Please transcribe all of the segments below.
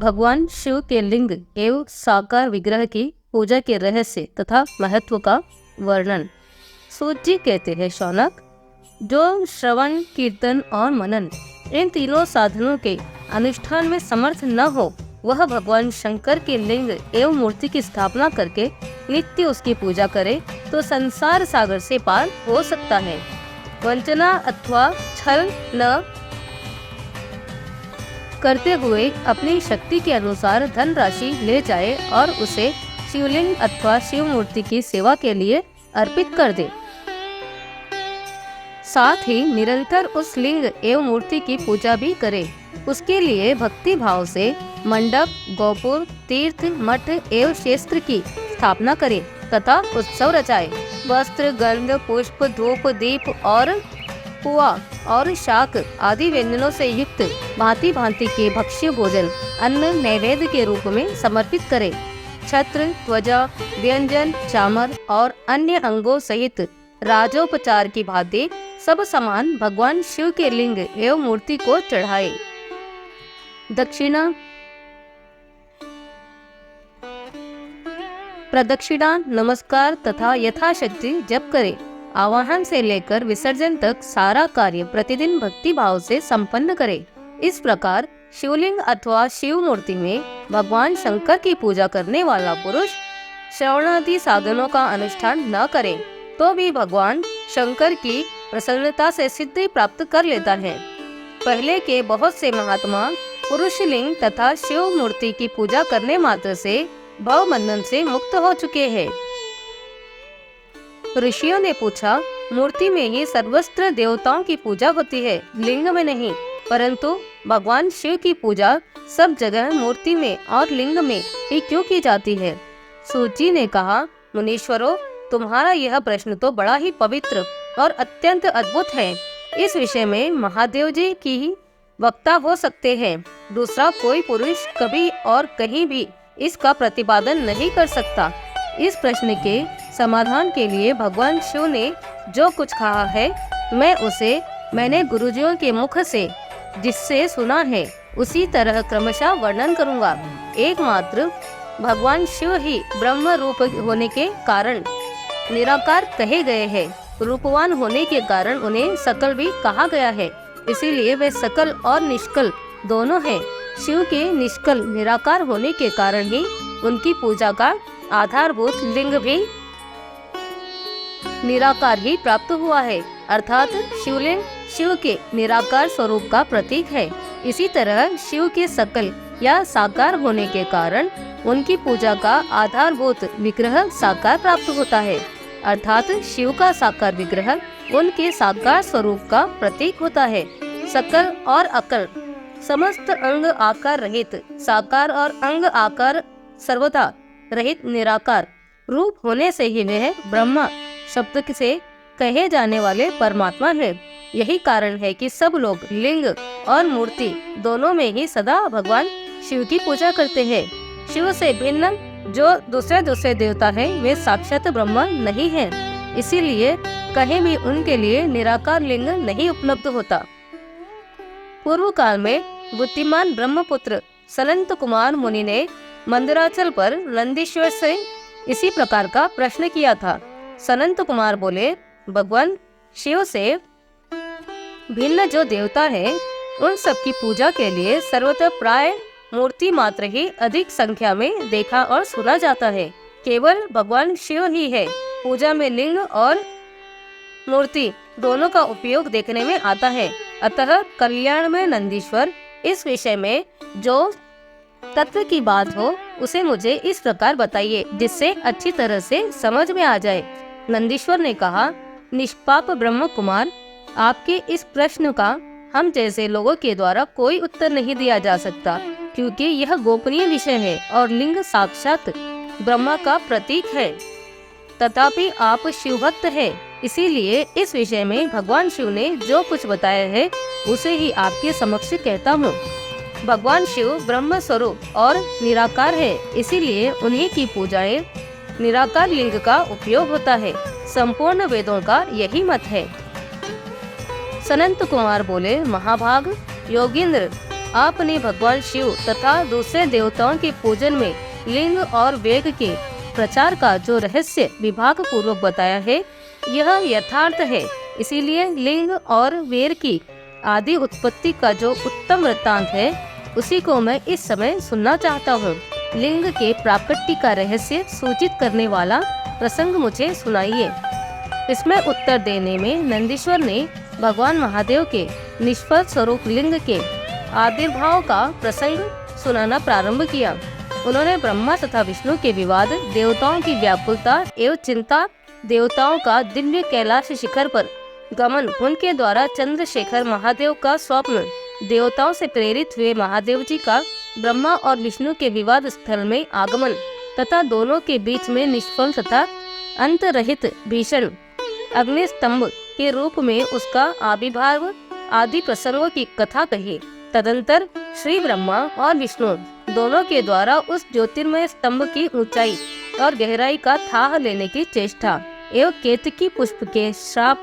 भगवान शिव के लिंग एवं साकार विग्रह की पूजा के रहस्य तथा महत्व का वर्णन। सूत जी कहते हैं, शौनक, जो श्रवण, कीर्तन और मनन इन तीनों साधनों के अनुष्ठान में समर्थ न हो, वह भगवान शंकर के लिंग एवं मूर्ति की स्थापना करके नित्य उसकी पूजा करे तो संसार सागर से पार हो सकता है। वंचना अथवा छल न करते हुए अपनी शक्ति के अनुसार धनराशि ले जाए और उसे शिवलिंग अथवा शिव मूर्ति की सेवा के लिए अर्पित कर दे। साथ ही निरंतर उस लिंग एवं मूर्ति की पूजा भी करे। उसके लिए भक्ति भाव से मंडप, गोपुर, तीर्थ, मठ एवं क्षेत्र की स्थापना करे तथा उत्सव रचाए। वस्त्र, गंध, पुष्प, धूप, दीप और पुआ और शाक आदि व्यंजनों से युक्त भांति भांति के भक्ष्य भोजन अन्न नैवेद्य के रूप में समर्पित करे। छत्र, ध्वजा, व्यंजन, चामर और अन्य अंगों सहित राजोपचार की भांति सब सामान भगवान शिव के लिंग एवं मूर्ति को चढ़ाए। दक्षिणा, प्रदक्षिणा, नमस्कार तथा यथाशक्ति जप करे। आवाहन से लेकर विसर्जन तक सारा कार्य प्रतिदिन भक्ति भाव से संपन्न करे। इस प्रकार शिवलिंग अथवा शिव मूर्ति में भगवान शंकर की पूजा करने वाला पुरुष श्रवणादि साधनों का अनुष्ठान न करे तो भी भगवान शंकर की प्रसन्नता से सिद्धि प्राप्त कर लेता है। पहले के बहुत से महात्मा पुरुष लिंग तथा शिव मूर्ति की पूजा करने मात्र से भव बंधन से मुक्त हो चुके हैं। ऋषियों ने पूछा, मूर्ति में ही सर्वस्त्र देवताओं की पूजा होती है, लिंग में नहीं, परंतु भगवान शिव की पूजा सब जगह मूर्ति में और लिंग में ही क्यों की जाती है? सूत जी ने कहा, मुनीश्वरों, तुम्हारा यह प्रश्न तो बड़ा ही पवित्र और अत्यंत अद्भुत है। इस विषय में महादेव जी की ही वक्ता हो सकते हैं। दूसरा कोई पुरुष कभी और कहीं भी इसका प्रतिपादन नहीं कर सकता। इस प्रश्न के समाधान के लिए भगवान शिव ने जो कुछ कहा है, मैंने गुरुजियों के मुख से जिससे सुना है उसी तरह क्रमशः वर्णन करूंगा। एकमात्र भगवान शिव ही ब्रह्म रूप होने के कारण निराकार कहे गए हैं। रूपवान होने के कारण उन्हें सकल भी कहा गया है, इसीलिए वे सकल और निष्कल दोनों हैं। शिव के निष्कल निराकार होने के कारण ही उनकी पूजा का आधारभूत लिंग भी निराकार ही प्राप्त हुआ है, अर्थात शिवलिंग शिव के निराकार स्वरूप का प्रतीक है। इसी तरह शिव के सकल या साकार होने के कारण उनकी पूजा का आधारभूत विग्रह साकार प्राप्त होता है, अर्थात शिव का साकार विग्रह उनके साकार स्वरूप का प्रतीक होता है। सकल और अकल, समस्त अंग आकार रहित साकार और अंग आकार सर्वथा रहित निराकार रूप होने से ही वह ब्रह्मा शब्द से कहे जाने वाले परमात्मा है। यही कारण है कि सब लोग लिंग और मूर्ति दोनों में ही सदा भगवान शिव की पूजा करते हैं। शिव से भिन्न जो दूसरे देवता हैं, वे साक्षात ब्रह्मा नहीं हैं, इसीलिए कहीं भी उनके लिए निराकार लिंग नहीं उपलब्ध होता। पूर्व काल में बुद्धिमान ब्रह्मपुत्र सनंत कुमार मुनि ने मंदराचल पर नंदीश्वर से इसी प्रकार का प्रश्न किया था। सनंत कुमार बोले, भगवान शिव से भिन्न जो देवता है, उन सब की पूजा के लिए सर्वतः प्राय मूर्ति मात्र ही अधिक संख्या में देखा और सुना जाता है। केवल भगवान शिव ही है पूजा में लिंग और मूर्ति दोनों का उपयोग देखने में आता है। अतः कल्याण में नंदीश्वर, इस विषय में जो तत्व की बात हो उसे मुझे इस प्रकार बताइए जिससे अच्छी तरह से समझ में आ जाए। नंदीश्वर ने कहा, निष्पाप ब्रह्म कुमार, आपके इस प्रश्न का हम जैसे लोगों के द्वारा कोई उत्तर नहीं दिया जा सकता, क्योंकि यह गोपनीय विषय है और लिंग साक्षात ब्रह्मा का प्रतीक है। तथापि आप शिव भक्त है, इसीलिए इस विषय में भगवान शिव ने जो कुछ बताया है उसे ही आपके समक्ष कहता हूँ। भगवान शिव ब्रह्म स्वरूप और निराकार है, इसीलिए उन्हीं की पूजाएं निराकार लिंग का उपयोग होता है। संपूर्ण वेदों का यही मत है। सनंत कुमार बोले, महाभाग योगींद्र, आपने भगवान शिव तथा दूसरे देवताओं के पूजन में लिंग और वेग के प्रचार का जो रहस्य विभाग पूर्वक बताया है, यह यथार्थ है। इसीलिए लिंग और वेर की आदि उत्पत्ति का जो उत्तम वृत्तांत है, उसी को मैं इस समय सुनना चाहता हूँ। लिंग के प्राकट्य का रहस्य सूचित करने वाला प्रसंग मुझे सुनाइए। इसमें उत्तर देने में नंदीश्वर ने भगवान महादेव के निष्फल स्वरूप लिंग के आविर्भाव का प्रसंग सुनाना प्रारंभ किया। उन्होंने ब्रह्मा तथा विष्णु के विवाद, देवताओं की व्याकुलता एवं चिंता, देवताओं का दिव्य कैलाश शिखर पर गमन, उनके द्वारा चंद्रशेखर महादेव का स्वप्न, देवताओं से प्रेरित हुए महादेव जी का ब्रह्मा और विष्णु के विवाद स्थल में आगमन तथा दोनों के बीच में निष्फल तथा अंत रहित भीषण अग्निस्तंभ के रूप में उसका आविर्भाव आदि प्रसंगों की कथा कही। तदंतर श्री ब्रह्मा और विष्णु दोनों के द्वारा उस ज्योतिर्मय स्तंभ की ऊंचाई और गहराई का थाह लेने की चेष्टा एवं केतकी पुष्प के श्राप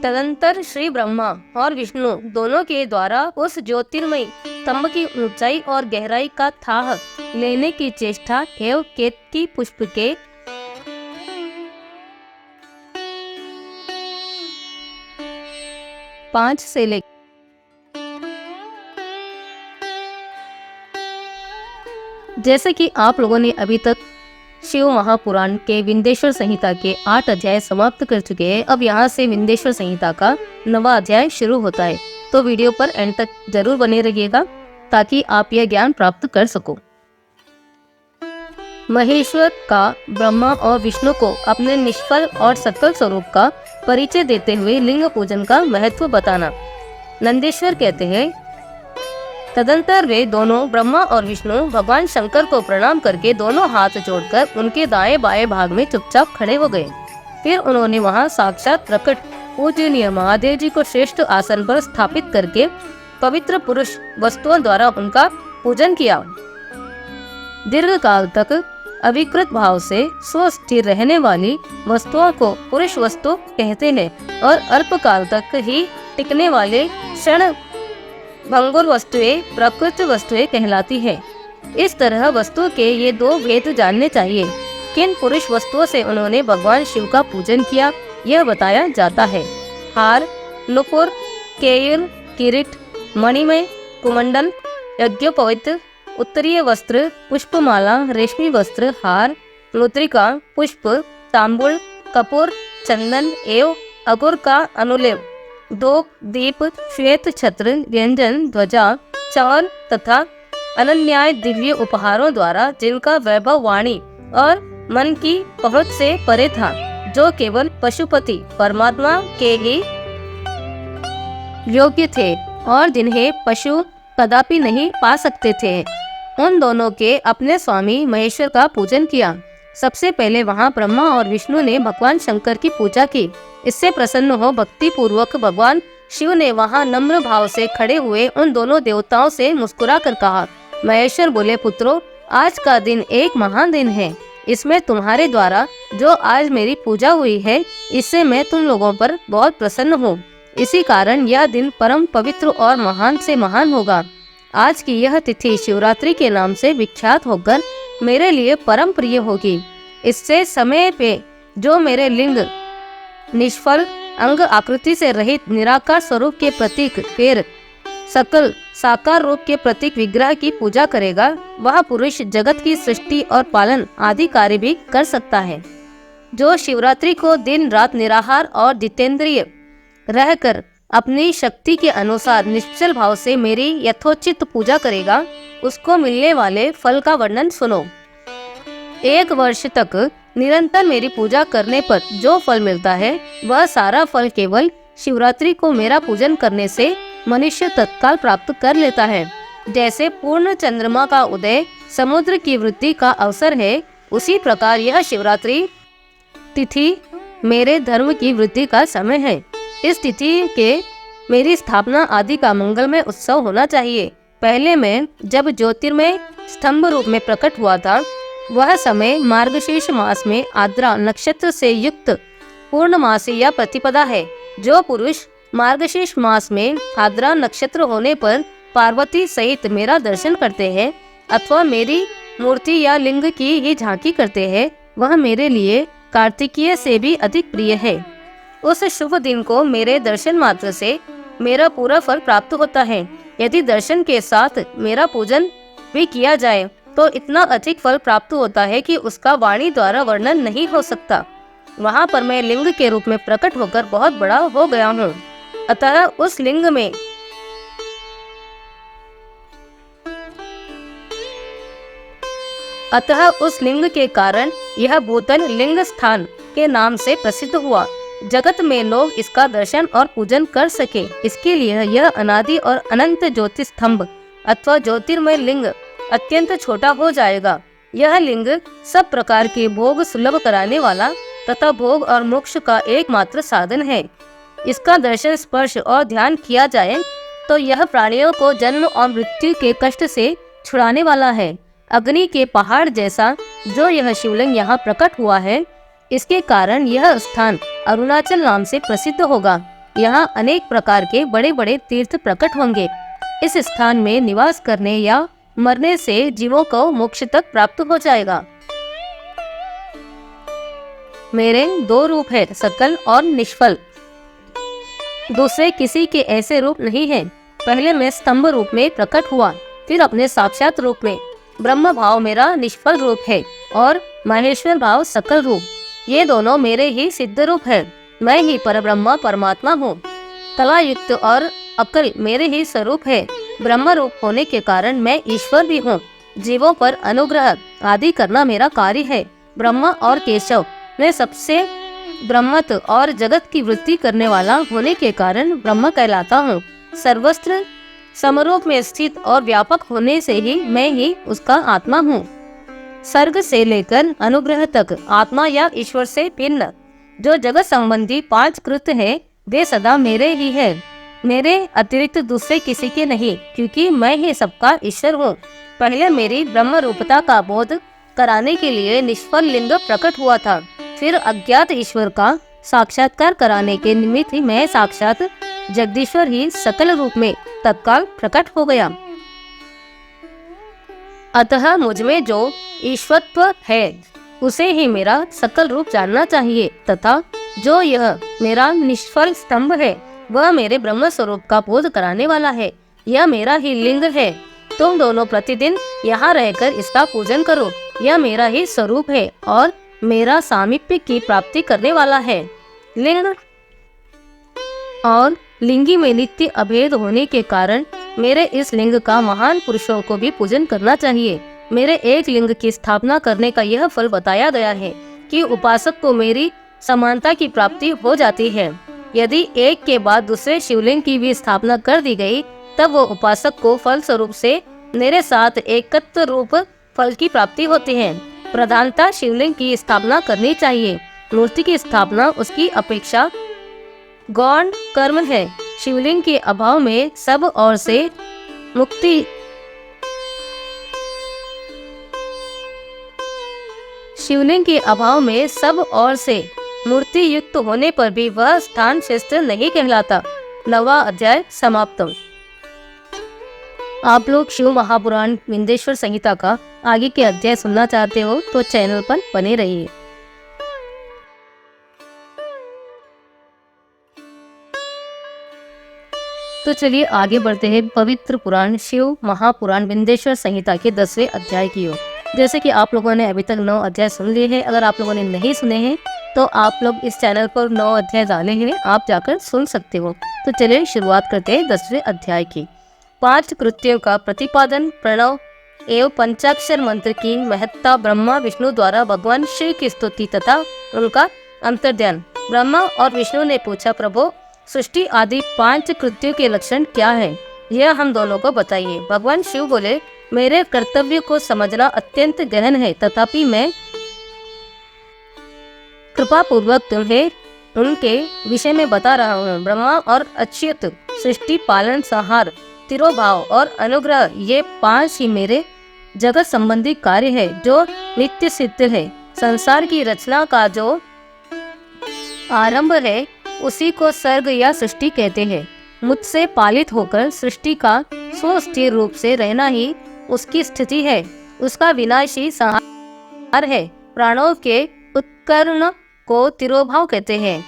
तदंतर श्री ब्रह्मा और विष्णु दोनों के द्वारा उस ज्योतिर्मय स्तंभ की ऊंचाई और गहराई का थाह लेने की चेष्टा एवं केतकी पुष्प के पांच से ले जैसे कि आप लोगों ने अभी तक शिव महापुराण के विंध्येश्वर संहिता के 8 अध्याय समाप्त कर चुके हैं। अब यहाँ से विंध्येश्वर संहिता का 9वां अध्याय शुरू होता है, तो वीडियो पर एंड तक जरूर बने रहिएगा ताकि आप यह ज्ञान प्राप्त कर सको। महेश्वर का ब्रह्मा और विष्णु को अपने निष्फल और सकल स्वरूप का परिचय देते हुए लिंग पूजन का महत्व बताना। नंदीश्वर कहते हैं, तदंतर वे दोनों ब्रह्मा और विष्णु भगवान शंकर को प्रणाम करके दोनों हाथ जोड़कर उनके दाएं बाएं भाग में चुपचाप खड़े हो गए। फिर उन्होंने वहां साक्षात प्रकट पूजनीय महादेव जी को श्रेष्ठ आसन पर स्थापित करके पवित्र पुरुष वस्तुओं द्वारा उनका पूजन किया। दीर्घ काल तक अविकृत भाव से स्वस्थिर रहने वाली वस्तुओं को पुरुष वस्तु कहते हैं और अल्प काल तक ही टिकने वाले क्षण भंगुर वस्तुएं प्रकृत वस्तुएं कहलाती है। इस तरह वस्तु के ये दो भेद जानने चाहिए। किन पुरुष वस्तुओं से उन्होंने भगवान शिव का पूजन किया, यह बताया जाता है। हार, नुपुर, केयूर, किरीट, मणिमय, कुमंडल, यज्ञोपवीत, उत्तरीय वस्त्र, पुष्पमाला, रेशमी वस्त्र, हार, मुद्रिका, पुष्प, तांबुल, कपूर, चंदन एवं अगुर का अनुलेप, धूप, दीप, श्वेत छत्र, व्यंजन, ध्वजा, चावल तथा अनन्याय दिव्य उपहारों द्वारा जिनका वैभव वाणी और मन की पहुंच से परे था, जो केवल पशुपति परमात्मा के ही योग्य थे और जिन्हें पशु कदापि नहीं पा सकते थे, उन दोनों के अपने स्वामी महेश्वर का पूजन किया। सबसे पहले वहां ब्रह्मा और विष्णु ने भगवान शंकर की पूजा की। इससे प्रसन्न हो भक्ति पूर्वक भगवान शिव ने वहां नम्र भाव से खड़े हुए उन दोनों देवताओं से मुस्कुरा कर कहा, महेश्वर बोले, पुत्रों, आज का दिन एक महान दिन है। इसमें तुम्हारे द्वारा जो आज मेरी पूजा हुई है, इससे मैं तुम लोगों पर बहुत प्रसन्न हूँ। इसी कारण यह दिन परम पवित्र और महान से महान होगा। आज की यह तिथि शिवरात्रि के नाम से विख्यात होकर मेरे लिए परम प्रिय होगी। इससे समय पे जो मेरे लिंग निष्फल अंग आकृति से रहित निराकार स्वरूप के प्रतीक फिर सकल साकार रूप के प्रतीक विग्रह की पूजा करेगा, वह पुरुष जगत की सृष्टि और पालन आदि कार्य भी कर सकता है। जो शिवरात्रि को दिन रात निराहार और जितेंद्रिय रहकर अपनी शक्ति के अनुसार निश्चल भाव से मेरी यथोचित पूजा करेगा, उसको मिलने वाले फल का वर्णन सुनो। 1 वर्ष तक निरंतर मेरी पूजा करने पर जो फल मिलता है, वह सारा फल केवल शिवरात्रि को मेरा पूजन करने से मनुष्य तत्काल प्राप्त कर लेता है। जैसे पूर्ण चंद्रमा का उदय समुद्र की वृद्धि का अवसर है, उसी प्रकार यह शिवरात्रि तिथि मेरे धर्म की वृद्धि का समय है। इस तिथि के मेरी स्थापना आदि का मंगलमय उत्सव होना चाहिए। पहले मैं जब ज्योतिर्मय स्तंभ रूप में प्रकट हुआ था, वह समय मार्गशीर्ष मास में आद्रा नक्षत्र से युक्त पूर्णमासी या प्रतिपदा है। जो पुरुष मार्गशीर्ष मास में भाद्रा नक्षत्र होने पर पार्वती सहित मेरा दर्शन करते हैं अथवा मेरी मूर्ति या लिंग की ही झांकी करते हैं, वह मेरे लिए कार्तिकीय से भी अधिक प्रिय है। उस शुभ दिन को मेरे दर्शन मात्र से मेरा पूरा फल प्राप्त होता है। यदि दर्शन के साथ मेरा पूजन भी किया जाए तो इतना अधिक फल प्राप्त होता है कि उसका वाणी द्वारा वर्णन नहीं हो सकता। वहाँ पर मैं लिंग के रूप में प्रकट होकर बहुत बड़ा हो गया हूँ। अतः उस लिंग के कारण यह भूतल लिंग स्थान के नाम से प्रसिद्ध हुआ। जगत में लोग इसका दर्शन और पूजन कर सके, इसके लिए यह अनादि और अनंत ज्योति स्तंभ अथवा ज्योतिर्मय लिंग अत्यंत छोटा हो जाएगा। यह लिंग सब प्रकार के भोग सुलभ कराने वाला तथा भोग और मोक्ष का एकमात्र साधन है। इसका दर्शन, स्पर्श और ध्यान किया जाए तो यह प्राणियों को जन्म और मृत्यु के कष्ट से छुड़ाने वाला है। अग्नि के पहाड़ जैसा जो यह शिवलिंग यहाँ प्रकट हुआ है, इसके कारण यह स्थान अरुणाचल नाम से प्रसिद्ध होगा। यहाँ अनेक प्रकार के बड़े बड़े तीर्थ प्रकट होंगे। इस स्थान में निवास करने या मरने से जीवों को मोक्ष तक प्राप्त हो जाएगा। मेरे दो रूप है, सकल और निष्फल। दूसरे किसी के ऐसे रूप नहीं है। पहले मैं स्तंभ रूप में प्रकट हुआ, फिर अपने साक्षात रूप में। ब्रह्म भाव मेरा निष्फल रूप है और महेश्वर भाव सकल रूप। ये दोनों मेरे ही सिद्ध रूप है। मैं ही परब्रह्म परमात्मा हूँ। कला युक्त और अकल मेरे ही स्वरूप है। ब्रह्म रूप होने के कारण मैं ईश्वर भी हूँ। जीवों पर अनुग्रह आदि करना मेरा कार्य है। ब्रह्मा और केशव मैं सबसे ब्रह्मत्व और जगत की वृत्ति करने वाला होने के कारण ब्रह्म कहलाता हूँ। सर्वत्र समरूप में स्थित और व्यापक होने से ही मैं ही उसका आत्मा हूँ। सर्ग से लेकर अनुग्रह तक आत्मा या ईश्वर से भिन्न जो जगत संबंधी 5 कृत्य है, वे सदा मेरे ही है। मेरे अतिरिक्त दूसरे किसी के नहीं, क्योंकि मैं ही सबका ईश्वर हूँ। पहले मेरी ब्रह्म रूपता का बोध कराने के लिए निष्फल लिंग प्रकट हुआ था। फिर अज्ञात ईश्वर का साक्षात्कार कराने के निमित्त ही मैं साक्षात जगदीश्वर ही सकल रूप में तत्काल प्रकट हो गया। अतः मुझमें जो ईश्वरत्व है उसे ही मेरा सकल रूप जानना चाहिए, तथा जो यह मेरा निष्फल स्तंभ है वह मेरे ब्रह्म स्वरूप का बोध कराने वाला है। यह मेरा ही लिंग है। तुम दोनों प्रतिदिन यहाँ रहकर इसका पूजन करो। यह मेरा ही स्वरूप है और मेरा सामीप्य की प्राप्ति करने वाला है। लिंग और लिंगी में नित्य अभेद होने के कारण मेरे इस लिंग का महान पुरुषों को भी पूजन करना चाहिए। मेरे एक लिंग की स्थापना करने का यह फल बताया गया है कि उपासक को मेरी समानता की प्राप्ति हो जाती है। यदि एक के बाद दूसरे शिवलिंग की भी स्थापना कर दी गई, तब वो उपासक को फल स्वरूप से मेरे साथ एकत्र रूप फल की प्राप्ति होती है। प्रधानता शिवलिंग की स्थापना करनी चाहिए। मूर्ति की स्थापना उसकी अपेक्षा गौण कर्म है। शिवलिंग के अभाव में सब ओर से मुक्ति शिवलिंग के अभाव में सब ओर से मूर्ति युक्त होने पर भी वह स्थान श्रेष्ठ नहीं कहलाता। 9वां अध्याय समाप्त। आप लोग शिव महापुराण विंध्येश्वर संहिता का आगे के अध्याय सुनना चाहते हो तो चैनल पर बने रहिए। तो चलिए आगे बढ़ते हैं पवित्र पुराण शिव महापुराण विंध्येश्वर संहिता के 10वें अध्याय की ओर। जैसे कि आप लोगों ने अभी तक 9 अध्याय सुन लिए हैं। अगर आप लोगों ने नहीं सुने हैं तो आप लोग इस चैनल पर 9 अध्याय डाले हैं, आप जाकर सुन सकते हो। तो चलिए शुरुआत करते हैं 10वें अध्याय की। 5 कृत्यों का प्रतिपादन, प्रणव एवं पंचाक्षर मंत्र की महत्ता, ब्रह्मा विष्णु द्वारा भगवान शिव की स्तुति तथा उनका अंतर्ध्यान। ब्रह्मा और विष्णु ने पूछा, प्रभु सृष्टि आदि 5 कृत्यों के लक्षण क्या है, यह हम दोनों को बताइए। भगवान शिव बोले, मेरे कर्तव्य को समझना अत्यंत गहन है, तथापि मैं कृपा पूर्वक तुम्हें उनके विषय में बता रहा हूँ। ब्रह्मा और अच्युत, सृष्टि, पालन, संहार, तिरोभाव और अनुग्रह, ये 5 ही मेरे जगत संबंधी कार्य है जो नित्य सिद्ध है। संसार की रचना का जो आरंभ है उसी को सर्ग या सृष्टि कहते हैं। मुझसे पालित होकर सृष्टि का स्वस्थिर रूप से रहना ही उसकी स्थिति है। उसका विनाशी संहार है। प्राणों के उत्कर्ण को तिरोभाव कहते हैं।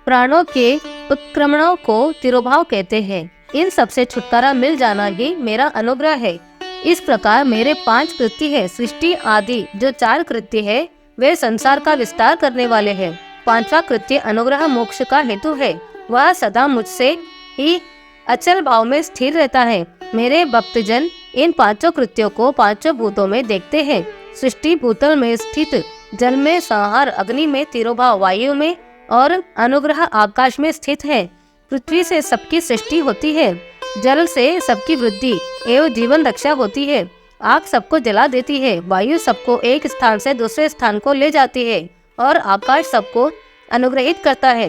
प्राणों के उत्क्रमणों को तिरोभाव कहते हैं। इन सबसे छुटकारा मिल जाना ही मेरा अनुग्रह है। इस प्रकार मेरे 5 कृत्य है। सृष्टि आदि जो 4 कृत्य है वे संसार का विस्तार करने वाले हैं। 5वां कृत्य अनुग्रह मोक्ष का हेतु है। वह सदा मुझसे ही अचल भाव में स्थिर रहता है। मेरे भक्तजन इन 5 कृत्यों को 5 भूतों में देखते हैं। सृष्टि भूतल में स्थित, जल में संहार, अग्नि में तिरोभाव, वायु में और अनुग्रह आकाश में स्थित है। पृथ्वी से सबकी सृष्टि होती है। जल से सबकी वृद्धि एवं जीवन रक्षा होती है। आग सबको जला देती है। वायु सबको एक स्थान से दूसरे स्थान को ले जाती है और आकाश सबको अनुग्रहित करता है।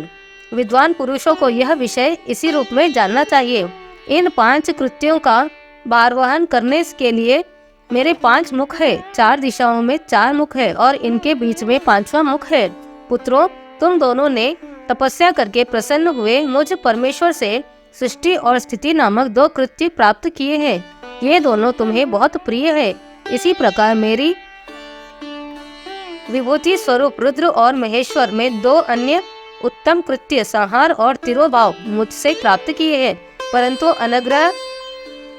विद्वान पुरुषों को यह विषय इसी रूप में जानना चाहिए। इन 5 कृत्यों का भारवहन करने के लिए मेरे 5 मुख है। 4 दिशाओं में 4 मुख है और इनके बीच में 5वां मुख है। पुत्रों, तुम दोनों ने तपस्या करके प्रसन्न हुए मुझ परमेश्वर से सृष्टि और स्थिति नामक 2 कृत्य प्राप्त किए हैं। ये दोनों तुम्हें बहुत प्रिय है। इसी प्रकार मेरी विभूति स्वरूप रुद्र और महेश्वर में 2 अन्य उत्तम कृत्य संहार और तिरोभाव मुझसे प्राप्त किए हैं, परंतु अनुग्रह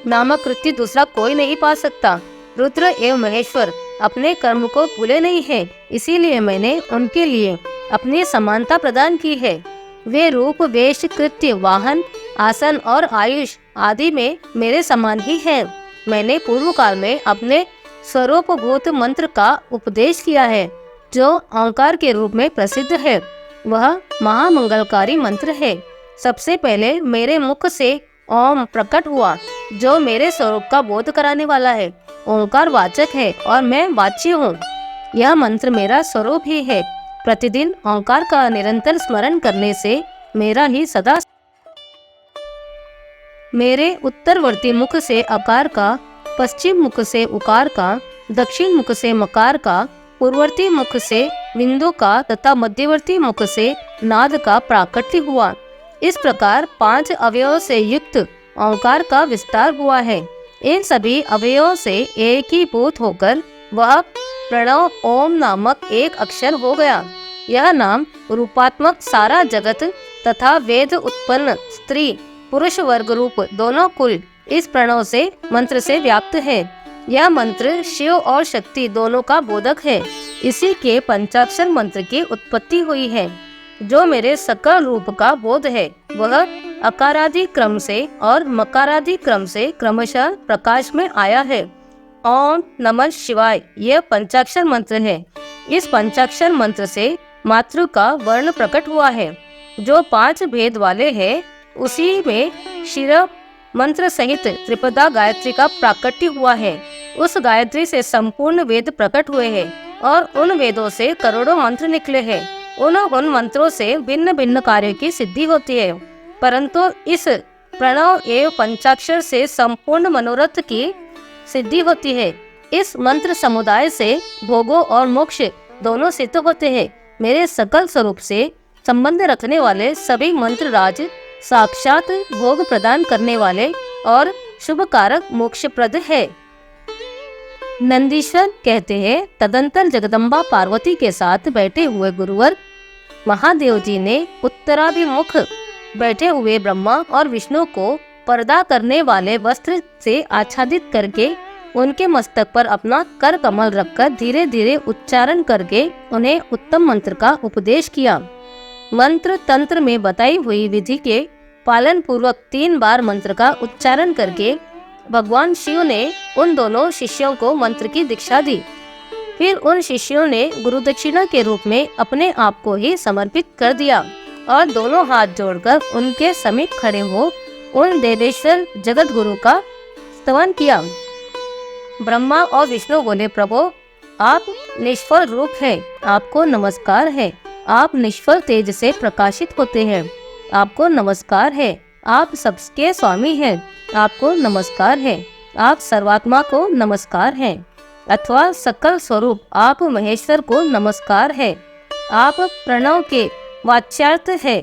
नामक कृत्य दूसरा कोई नहीं पा सकता। रुद्र एवं महेश्वर अपने कर्म को भूले नहीं हैं, इसीलिए मैंने उनके लिए अपनी समानता प्रदान की है। वे रूप, वेश, कृत्य, वाहन, आसन और आयुष आदि में मेरे समान ही हैं। मैंने पूर्व काल में अपने स्वरूप भूत मंत्र का उपदेश किया है, जो ओंकार के रूप में प्रसिद्ध है। वह महामंगलकारी मंत्र है। सबसे पहले मेरे मुख से ओम प्रकट हुआ, जो मेरे स्वरूप का बोध कराने वाला है। ओंकार वाचक है और मैं वाच्य हूँ। यह मंत्र मेरा स्वरूप ही है। प्रतिदिन ओंकार का निरंतर स्मरण करने से मेरा ही सदा मेरे उत्तरवर्ती मुख से अकार का, पश्चिम मुख से उकार का, दक्षिण मुख से मकार का, पूर्ववर्ती मुख से बिंदु का तथा मध्यवर्ती मुख से नाद का प्राकट्य हुआ। इस प्रकार 5 अवयवों से युक्त ओंकार का विस्तार हुआ है। इन सभी अवयवों से एकीभूत होकर वह प्रणव ओम नामक एक अक्षर हो गया। यह नाम रूपात्मक सारा जगत तथा वेद उत्पन्न स्त्री पुरुष वर्ग रूप दोनों कुल इस प्रणव से मंत्र से व्याप्त है। यह मंत्र शिव और शक्ति दोनों का बोधक है। इसी के पंचाक्षर मंत्र की उत्पत्ति हुई है। जो मेरे सकल रूप का बोध है वह अकारादि क्रम से और मकारादि क्रम से क्रमशः प्रकाश में आया है। ओम नमः शिवाय यह पंचाक्षर मंत्र है। इस पंचाक्षर मंत्र से मातृ का वर्ण प्रकट हुआ है। जो 5 भेद वाले हैं उसी में शिर मंत्र सहित त्रिपदा गायत्री का प्राकट्य हुआ है। उस गायत्री से संपूर्ण वेद प्रकट हुए हैं और उन वेदों से करोड़ों मंत्र निकले हैं। उन मंत्रों से भिन्न भिन्न कार्यों की सिद्धि होती है, परंतु इस प्रणव एवं पंचाक्षर से संपूर्ण मनोरथ की सिद्धि होती है। इस मंत्र समुदाय से भोगों और मोक्ष दोनों सिद्ध होते हैं। मेरे सकल स्वरूप से संबंध रखने वाले सभी मंत्र राज साक्षात भोग प्रदान करने वाले और शुभ कारक मोक्षप्रद है। नंदीश्वर कहते हैं, तदंतर जगदम्बा पार्वती के साथ बैठे हुए गुरुवर महादेव जी ने उत्तराभिमुख बैठे हुए ब्रह्मा और विष्णु को पर्दा करने वाले वस्त्र से आच्छादित करके उनके मस्तक पर अपना कर कमल रखकर धीरे धीरे उच्चारण करके उन्हें उत्तम मंत्र का उपदेश किया। मंत्र तंत्र में बताई हुई विधि के पालन पूर्वक 3 बार मंत्र का उच्चारण करके भगवान शिव ने उन दोनों शिष्यों को मंत्र की दीक्षा दी। फिर उन शिष्यों ने गुरु दक्षिणा के रूप में अपने आप को ही समर्पित कर दिया और दोनों हाथ जोड़कर उनके समीप खड़े हो उन देवेश्वर जगत गुरु का स्तवन किया। ब्रह्मा और विष्णु बोले, प्रभु आप निष्फल रूप हैं, आपको नमस्कार है। आप निष्फल तेज से प्रकाशित होते हैं, आपको नमस्कार है। आप सबके स्वामी हैं, आपको नमस्कार है। आप सर्वात्मा को नमस्कार है, अथवा सकल स्वरूप आप महेश्वर को नमस्कार है। आप प्रणव के वाच्यार्थ है।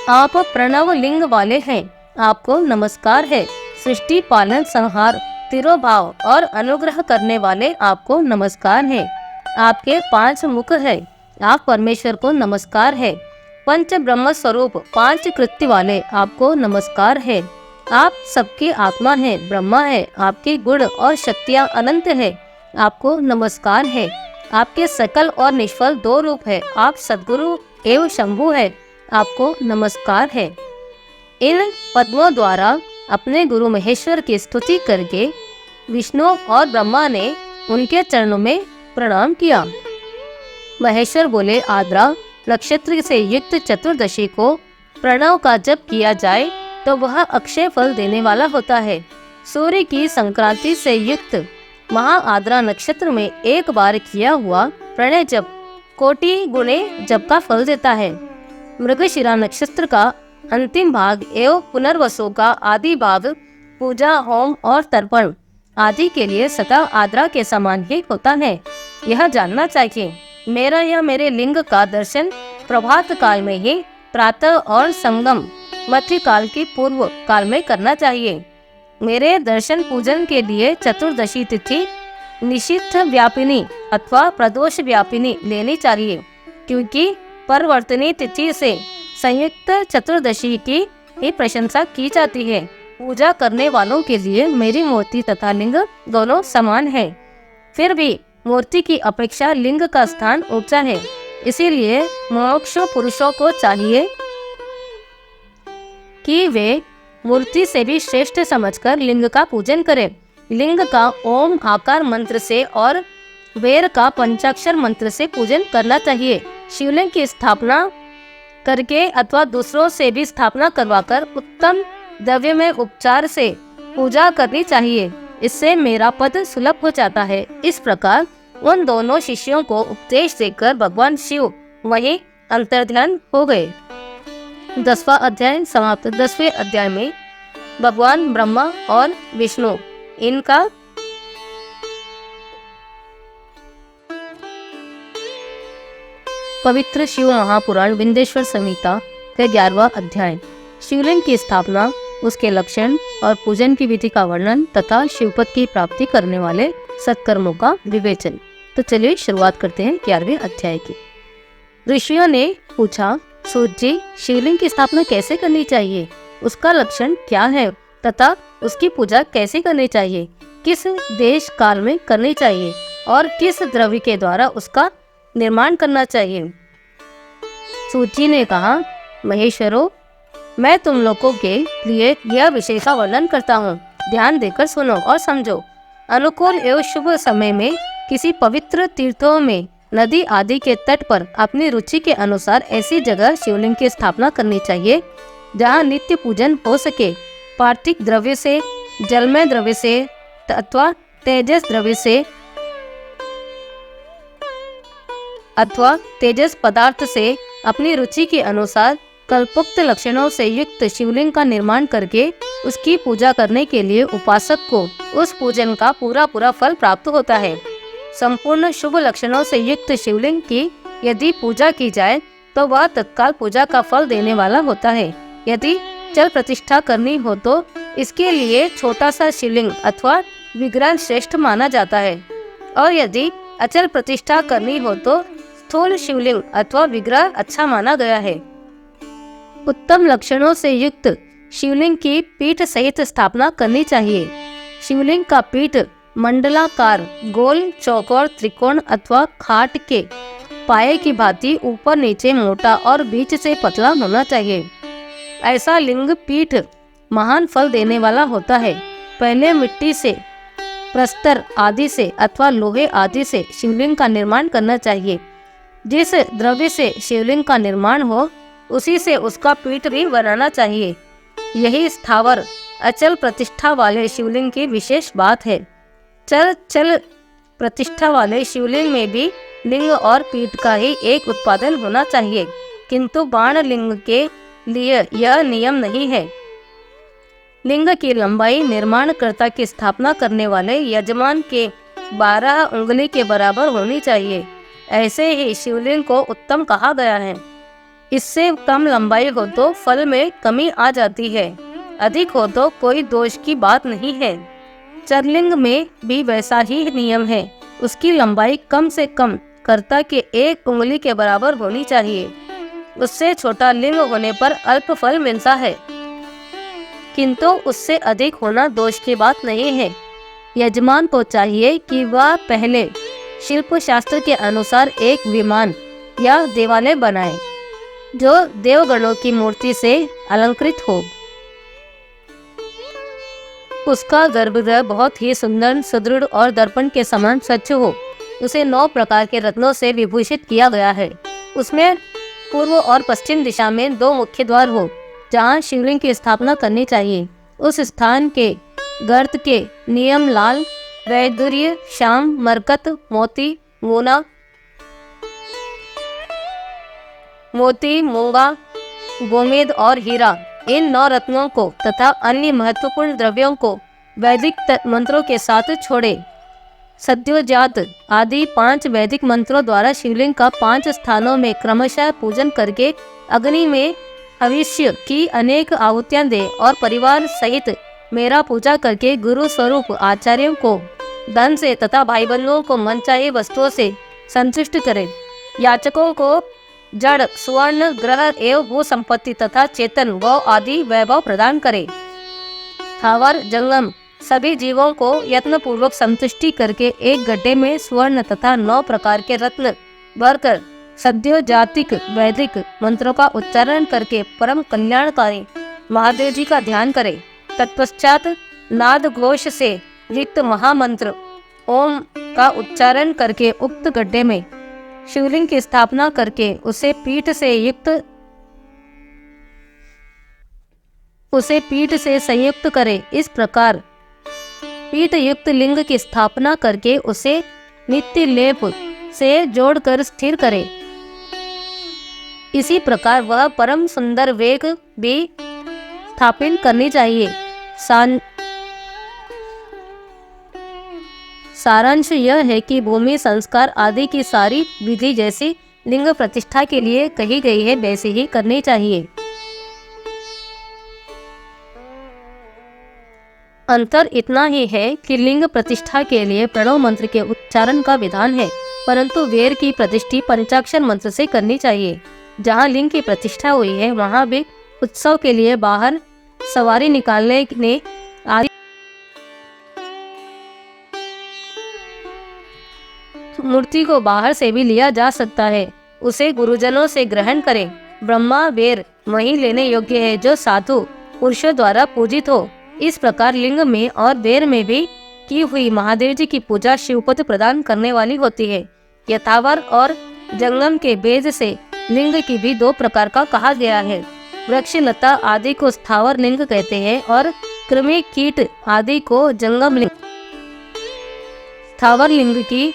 आप प्रणव लिंग वाले हैं। आपको नमस्कार है। सृष्टि पालन संहार तिरोभाव और अनुग्रह करने वाले आपको नमस्कार है। आपके 5 मुख है। आप परमेश्वर को नमस्कार है। पंच ब्रह्म स्वरूप 5 कृत्य वाले आपको नमस्कार है। आप सबकी आत्मा है, ब्रह्मा है। आपके गुण और शक्तियाँ अनंत है। आपको नमस्कार है। आपके सकल और निष्फल 2 रूप है। आप सद्गुरु एवं शंभु है। आपको नमस्कार है। इन पद्मों द्वारा अपने गुरु महेश्वर की स्तुति करके विष्णु और ब्रह्मा ने उनके चरणों में प्रणाम किया। महेश्वर बोले, आद्रा नक्षत्र से युक्त चतुर्दशी को प्रणव का जप किया जाए तो वह अक्षय फल देने वाला होता है। सूर्य की संक्रांति से युक्त महा आद्रा नक्षत्र में एक बार किया हुआ प्रणय जप कोटि गुणे जप का फल देता है। मृगशिरा नक्षत्र का अंतिम भाग एवं पुनर्वसु का आदि भाग पूजा, होम और तर्पण आदि के लिए सदा आद्रा के समान ही होता है। यह जानना चाहिए। मेरा या मेरे लिंग का दर्शन प्रभात काल में ही, प्रातः और संगम मध्य काल की पूर्व काल में करना चाहिए। मेरे दर्शन पूजन के लिए चतुर्दशी तिथि निषिद्ध व्यापिनी अथवा प्रदोष व्यापिनी लेनी चाहिए, क्योंकि परवर्तनी तिथि से संयुक्त चतुर्दशी की ही प्रशंसा की जाती है। पूजा करने वालों के लिए मेरी मूर्ति तथा लिंग दोनों समान है। फिर भी मूर्ति की अपेक्षा लिंग का स्थान ऊंचा है। इसीलिए मुमुक्षु पुरुषों को चाहिए कि वे मूर्ति से भी श्रेष्ठ समझकर लिंग का पूजन करें। लिंग का ओम आकार मंत्र से और वेर का पंचाक्षर मंत्र से पूजन करना चाहिए। शिवलिंग की स्थापना करके अथवा दूसरों से भी स्थापना करवाकर उत्तम द्रव्य में उपचार से पूजा करनी चाहिए। इससे मेरा पद सुलभ हो जाता है। इस प्रकार उन दोनों शिष्यों को उपदेश देकर भगवान शिव वहीं अंतर्ध्यान हो गए। 10वां अध्याय समाप्त। 10वें अध्याय में भगवान ब्रह्मा और विष्णु इनका पवित्र शिव महापुराण विंध्येश्वर संहिता का 11वां अध्याय। शिवलिंग की स्थापना, उसके लक्षण और पूजन की विधि का वर्णन तथा शिवपद की प्राप्ति करने वाले सत्कर्मों का विवेचन। तो चलिए शुरुआत करते हैं 11वें अध्याय की। ऋषियों ने पूछा, सूत जी, शिवलिंग की स्थापना कैसे करनी चाहिए? उसका लक्षण क्या है तथा उसकी पूजा कैसे करनी चाहिए? किस देश काल में करनी चाहिए और किस द्रव्य के द्वारा उसका निर्माण करना चाहिए? सूत जी ने कहा, महेश्वरों, मैं तुम लोगों के लिए यह विषय का वर्णन करता हूँ। ध्यान देकर सुनो और समझो। अनुकूल एवं शुभ समय में किसी पवित्र तीर्थों में, नदी आदि के तट पर अपनी रुचि के अनुसार ऐसी जगह शिवलिंग की स्थापना करनी चाहिए जहाँ नित्य पूजन हो सके। पार्थिव द्रव्य से, जलमय द्रव्य से अथवा तेजस द्रव्य से अथवा तेजस पदार्थ से अपनी रुचि के अनुसार कल्पोक्त लक्षणों से युक्त शिवलिंग का निर्माण करके उसकी पूजा करने के लिए उपासक को उस पूजन का पूरा फल प्राप्त होता है। संपूर्ण शुभ लक्षणों से युक्त शिवलिंग की यदि पूजा की जाए तो वह तत्काल पूजा का फल देने वाला होता है। यदि चल प्रतिष्ठा करनी हो तो इसके लिए छोटा सा शिवलिंग अथवा विग्रह श्रेष्ठ माना जाता है, और यदि अचल प्रतिष्ठा करनी हो तो स्थूल शिवलिंग अथवा विग्रह अच्छा माना गया है। उत्तम लक्षणों से युक्त शिवलिंग की पीठ सहित स्थापना करनी चाहिए। शिवलिंग का पीठ मंडलाकार, गोल, चौकोर, त्रिकोण अथवा खाट के पाए की भांति ऊपर नीचे मोटा और बीच से पतला होना चाहिए। ऐसा लिंग पीठ महान फल देने वाला होता है। पहले मिट्टी से, प्रस्तर आदि से अथवा लोहे आदि से शिवलिंग का निर्माण करना चाहिए। जिस द्रव्य से शिवलिंग का निर्माण हो उसी से उसका पीठ भी बनाना चाहिए। यही स्थावर अचल प्रतिष्ठा वाले शिवलिंग की विशेष बात है। चल प्रतिष्ठा वाले शिवलिंग में भी लिंग और पीठ का ही एक उत्पादन होना चाहिए, किंतु बाण लिंग के लिए यह नियम नहीं है। लिंग की लंबाई निर्माणकर्ता की स्थापना करने वाले यजमान के 12 उंगली के बराबर होनी चाहिए। ऐसे ही शिवलिंग को उत्तम कहा गया है। इससे कम लंबाई हो तो फल में कमी आ जाती है, अधिक हो तो कोई दोष की बात नहीं है। चरलिंग में भी वैसा ही नियम है। उसकी लंबाई कम से कम कर्ता के 1 उंगली के बराबर होनी चाहिए। उससे छोटा लिंग होने पर अल्प फल मिलता है, किंतु उससे अधिक होना दोष की बात नहीं है। यजमान को चाहिए कि वह पहले शिल्प शास्त्र के अनुसार एक विमान या देवालय बनाए जो देवगणों की मूर्ति से अलंकृत हो। उसका गर्भगृह बहुत ही सुंदर, सुदृढ़ और दर्पण के समान स्वच्छ हो। उसे 9 प्रकार के रत्नों से विभूषित किया गया है। उसमें पूर्व और पश्चिम दिशा में 2 मुख्य द्वार हो जहाँ शिवलिंग की स्थापना करनी चाहिए। उस स्थान के गर्त के नियम लाल, वैदुर्य, श्याम, मरकत, मोती, मूंगा, गोमेद और हीरा, इन 9 रत्नों को तथा अन्य महत्वपूर्ण द्रव्यों को वैदिक मंत्रों के साथ छोड़े। सद्योजात आदि 5 वैदिक मंत्रों द्वारा शिवलिंग का 5 स्थानों में क्रमशः पूजन करके अग्नि में हविष्य की अनेक आहुतियां दे और परिवार सहित मेरा पूजा करके गुरु स्वरूप आचार्यों को धन से तथा भाई बंधुओं को मनचाही वस्तुओं से संतुष्ट करे। याचकों को जड़, स्वर्ण, ग्रह एवं भू संपत्ति तथा चेतन गौ आदि वैभव प्रदान करे। स्थावर जंगम सभी जीवों को यत्न पूर्वक संतुष्टि करके एक गड्ढे में स्वर्ण तथा 9 प्रकार के रत्न भरकर सद्योजातिक वैदिक मंत्रों का उच्चारण करके परम कल्याणकारी महादेव जी का ध्यान करे। तत्पश्चात नाद घोष से युक्त महामंत्र ओम का उच्चारण करके उक्त गड्ढे में शिवलिंग की स्थापना करके उसे पीठ से संयुक्त करे। इस प्रकार पीठ युक्त लिंग की स्थापना करके उसे नित्य लेप से जोड़कर स्थिर करे। इसी प्रकार वह परम सुंदर वेग भी स्थापित करनी चाहिए। सारांश यह है कि भूमि संस्कार आदि की सारी विधि जैसी लिंग प्रतिष्ठा के लिए कही गई है वैसे ही करनी चाहिए। अंतर इतना ही है कि लिंग प्रतिष्ठा के लिए प्रणव मंत्र के उच्चारण का विधान है, परंतु वेर की प्रतिष्ठा पंचाक्षर मंत्र से करनी चाहिए। जहाँ लिंग की प्रतिष्ठा हुई है वहाँ भी उत्सव के लिए बाहर सवारी निकालने ने आदि मूर्ति को बाहर से भी लिया जा सकता है। उसे गुरुजनों से ग्रहण करें। ब्रह्मा वेर वही लेने योग्य है जो साधु पुरुषों द्वारा पूजित हो। इस प्रकार लिंग में और वेर में भी की हुई महादेव जी की पूजा शिवपद प्रदान करने वाली होती है। यथावर और जंगम के भेद से लिंग की भी 2 प्रकार का कहा गया है। वृक्ष लता आदि को स्थावर लिंग कहते हैं और कृमि कीट आदि को जंगम लिंग। स्थावर लिंग की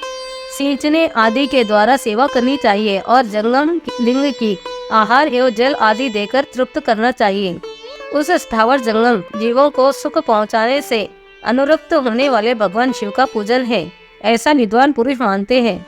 सींचने आदि के द्वारा सेवा करनी चाहिए और जंगम लिंग की आहार एवं जल आदि देकर तृप्त करना चाहिए। उस स्थावर जंगम जीवों को सुख पहुंचाने से अनुरक्त होने वाले भगवान शिव का पूजन है, ऐसा विद्वान पुरुष मानते हैं।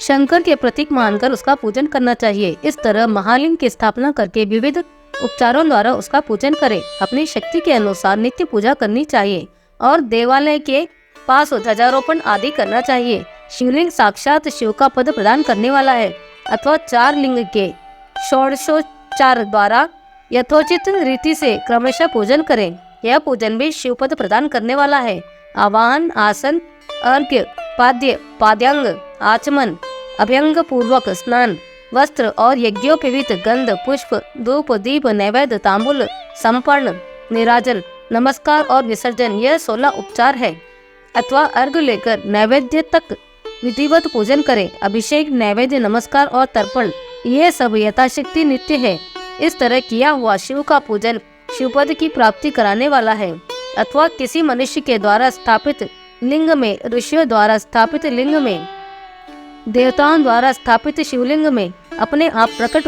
शंकर के प्रतीक मानकर उसका पूजन करना चाहिए। इस तरह महालिंग की स्थापना करके विविध उपचारों द्वारा उसका पूजन करें। अपनी शक्ति के अनुसार नित्य पूजा करनी चाहिए और देवालय के पास ध्वजारोपण आदि करना चाहिए। शिवलिंग साक्षात शिव का पद प्रदान करने वाला है अथवा 4 लिंग के षोडशोपचार द्वारा यथोचित रीति से क्रमशः पूजन करें। यह पूजन भी शिव पद प्रदान करने वाला है। आवाहन, आसन, अर्घ्य, पाद्य, पाद्यांग, आचमन, अभ्यंग पूर्वक स्नान, वस्त्र और यज्ञोपवीत गंध, पुष्प, धूप, दीप, नैवेद्य, तांबूल, समर्पण, निराजन, नमस्कार और विसर्जन, यह 16 उपचार है। अथवा अर्घ लेकर नैवेद्य तक विधिवत पूजन करें। अभिषेक, नैवेद्य, नमस्कार और तर्पण, ये सब यथाशक्ति नित्य है। इस तरह किया हुआ शिव का पूजन शिवपद की प्राप्ति कराने वाला है। अथवा किसी मनुष्य के द्वारा स्थापित लिंग में, ऋषियों द्वारा स्थापित लिंग में, देवताओं द्वारा स्थापित शिवलिंग में अपने आप प्रकट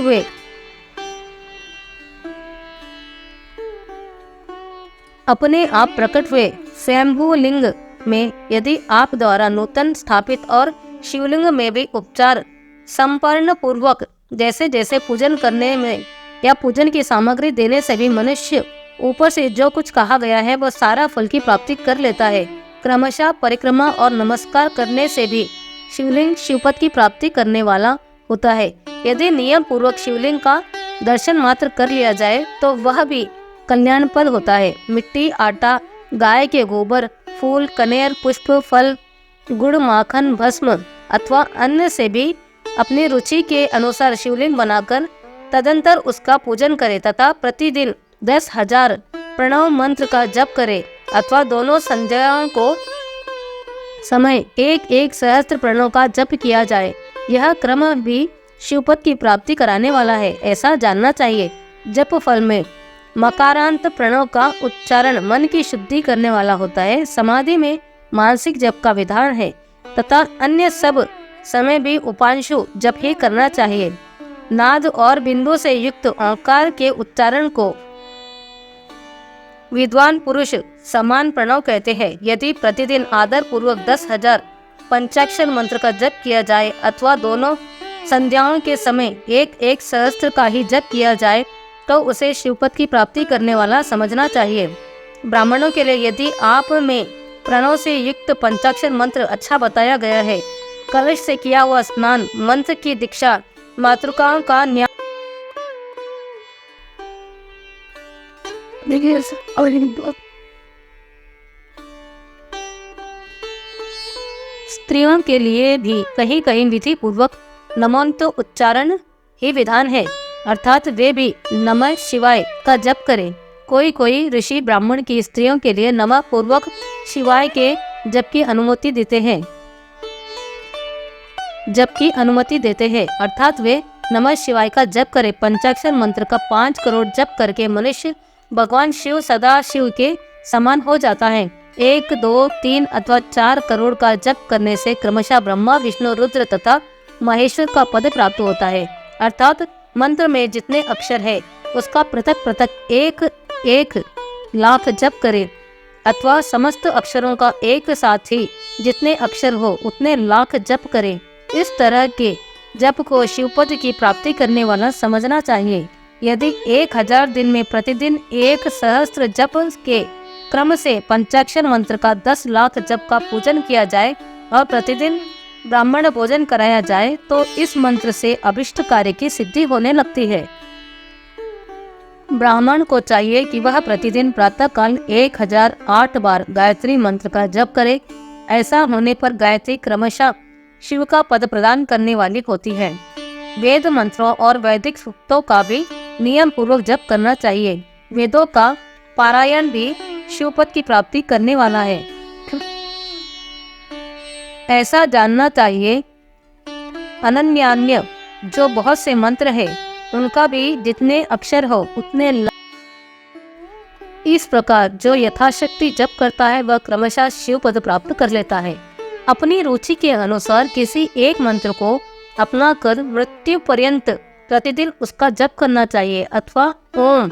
हुए स्वयंभू लिंग में यदि आप द्वारा नूतन स्थापित और शिवलिंग में भी उपचार संपन्न पूर्वक जैसे जैसे पूजन करने में या पूजन की सामग्री देने से भी मनुष्य ऊपर से जो कुछ कहा गया है वह सारा फल की प्राप्ति कर लेता है। क्रमशः परिक्रमा और नमस्कार करने से भी शिवलिंग शिवपद की प्राप्ति करने वाला होता है। यदि नियम पूर्वक शिवलिंग का दर्शन मात्र कर लिया जाए तो वह भी कल्याणप्रद होता है। मिट्टी, आटा, गाय के गोबर, फूल, कनेर, पुष्प, फल, गुड़, माखन, भस्म अथवा अन्न से भी अपनी रुचि के अनुसार शिवलिंग बनाकर तदंतर उसका पूजन करे तथा प्रतिदिन 10,000 प्रणव मंत्र का जप करे अथवा दोनों संध्याओं को समय 1-1 सहस्त्र प्रणव का जप किया जाए। यह क्रम भी शिवपद की प्राप्ति कराने वाला है, ऐसा जानना चाहिए। जप फल में मकारांत प्रणव का उच्चारण मन की शुद्धि करने वाला होता है। समाधि में मानसिक जप का विधान है तथा अन्य सब समय भी उपांशु जप ही करना चाहिए। नाद और बिंदु से युक्त ओंकार के उच्चारण को विद्वान पुरुष समान प्रणव कहते हैं। यदि प्रतिदिन आदर पूर्वक 10,000 पंचाक्षर मंत्र का जप किया जाए अथवा दोनों संध्याओं के समय 1-1 सहस्त्र का ही जप किया जाए तो उसे शिवपद की प्राप्ति करने वाला समझना चाहिए। ब्राह्मणों के लिए यदि आप में प्रणव से युक्त पंचाक्षर मंत्र अच्छा बताया गया है, कलश से किया हुआ स्नान, मंत्र की दीक्षा, मातृकाओं का न्याय, स्त्रियों के लिए भी कहीं कहीं विधि पूर्वक नमोन्त उच्चारण ही विधान है, अर्थात वे भी नमः शिवाय का जप करें। कोई कोई ऋषि ब्राह्मण की स्त्रियों के लिए नमः पूर्वक शिवाय के जप की अनुमति देते हैं, अर्थात वे नमः शिवाय का जप करें। पंचाक्षर मंत्र का 5 करोड़ जप करके मनुष्य भगवान शिव सदा शिव के समान हो जाता है। 1, 2, 3 अथवा 4 करोड़ का जप करने से क्रमशः ब्रह्मा, विष्णु, रुद्र तथा महेश्वर का पद प्राप्त होता है, अर्थात मंत्र में जितने अक्षर है उसका पृथक पृथक 1-1 लाख जप करे अथवा समस्त अक्षरों का एक साथ ही जितने अक्षर हो उतने लाख जप करे। इस तरह के जप को शिवपद की प्राप्ति करने वाला समझना चाहिए। यदि 1000 दिन में प्रतिदिन 1 सहस्त्र जप के क्रम से पंचाक्षर मंत्र का 10 लाख जप का पूजन किया जाए और प्रतिदिन ब्राह्मण भोजन कराया जाए तो इस मंत्र से अभिष्ट कार्य की सिद्धि होने लगती है। ब्राह्मण को चाहिए कि वह प्रतिदिन प्रातःकाल 1008 बार गायत्री मंत्र का जप करे। ऐसा होने पर गायत्री क्रमशः शिव का पद प्रदान करने वाली होती है। वेद मंत्रों और वैदिक सूक्तों का भी नियम पूर्वक जप करना चाहिए। वेदों का पारायण भी शिवपद की प्राप्ति करने वाला है, ऐसा जानना चाहिए। अनन्यान्य जो बहुत से मंत्र है उनका भी जितने अक्षर हो उतने इस प्रकार जो यथाशक्ति जप करता है वह क्रमशः शिव पद प्राप्त कर लेता है। अपनी रुचि के अनुसार किसी एक मंत्र को अपना कर मृत्यु पर्यंत प्रतिदिन उसका जप करना चाहिए अथवा ओम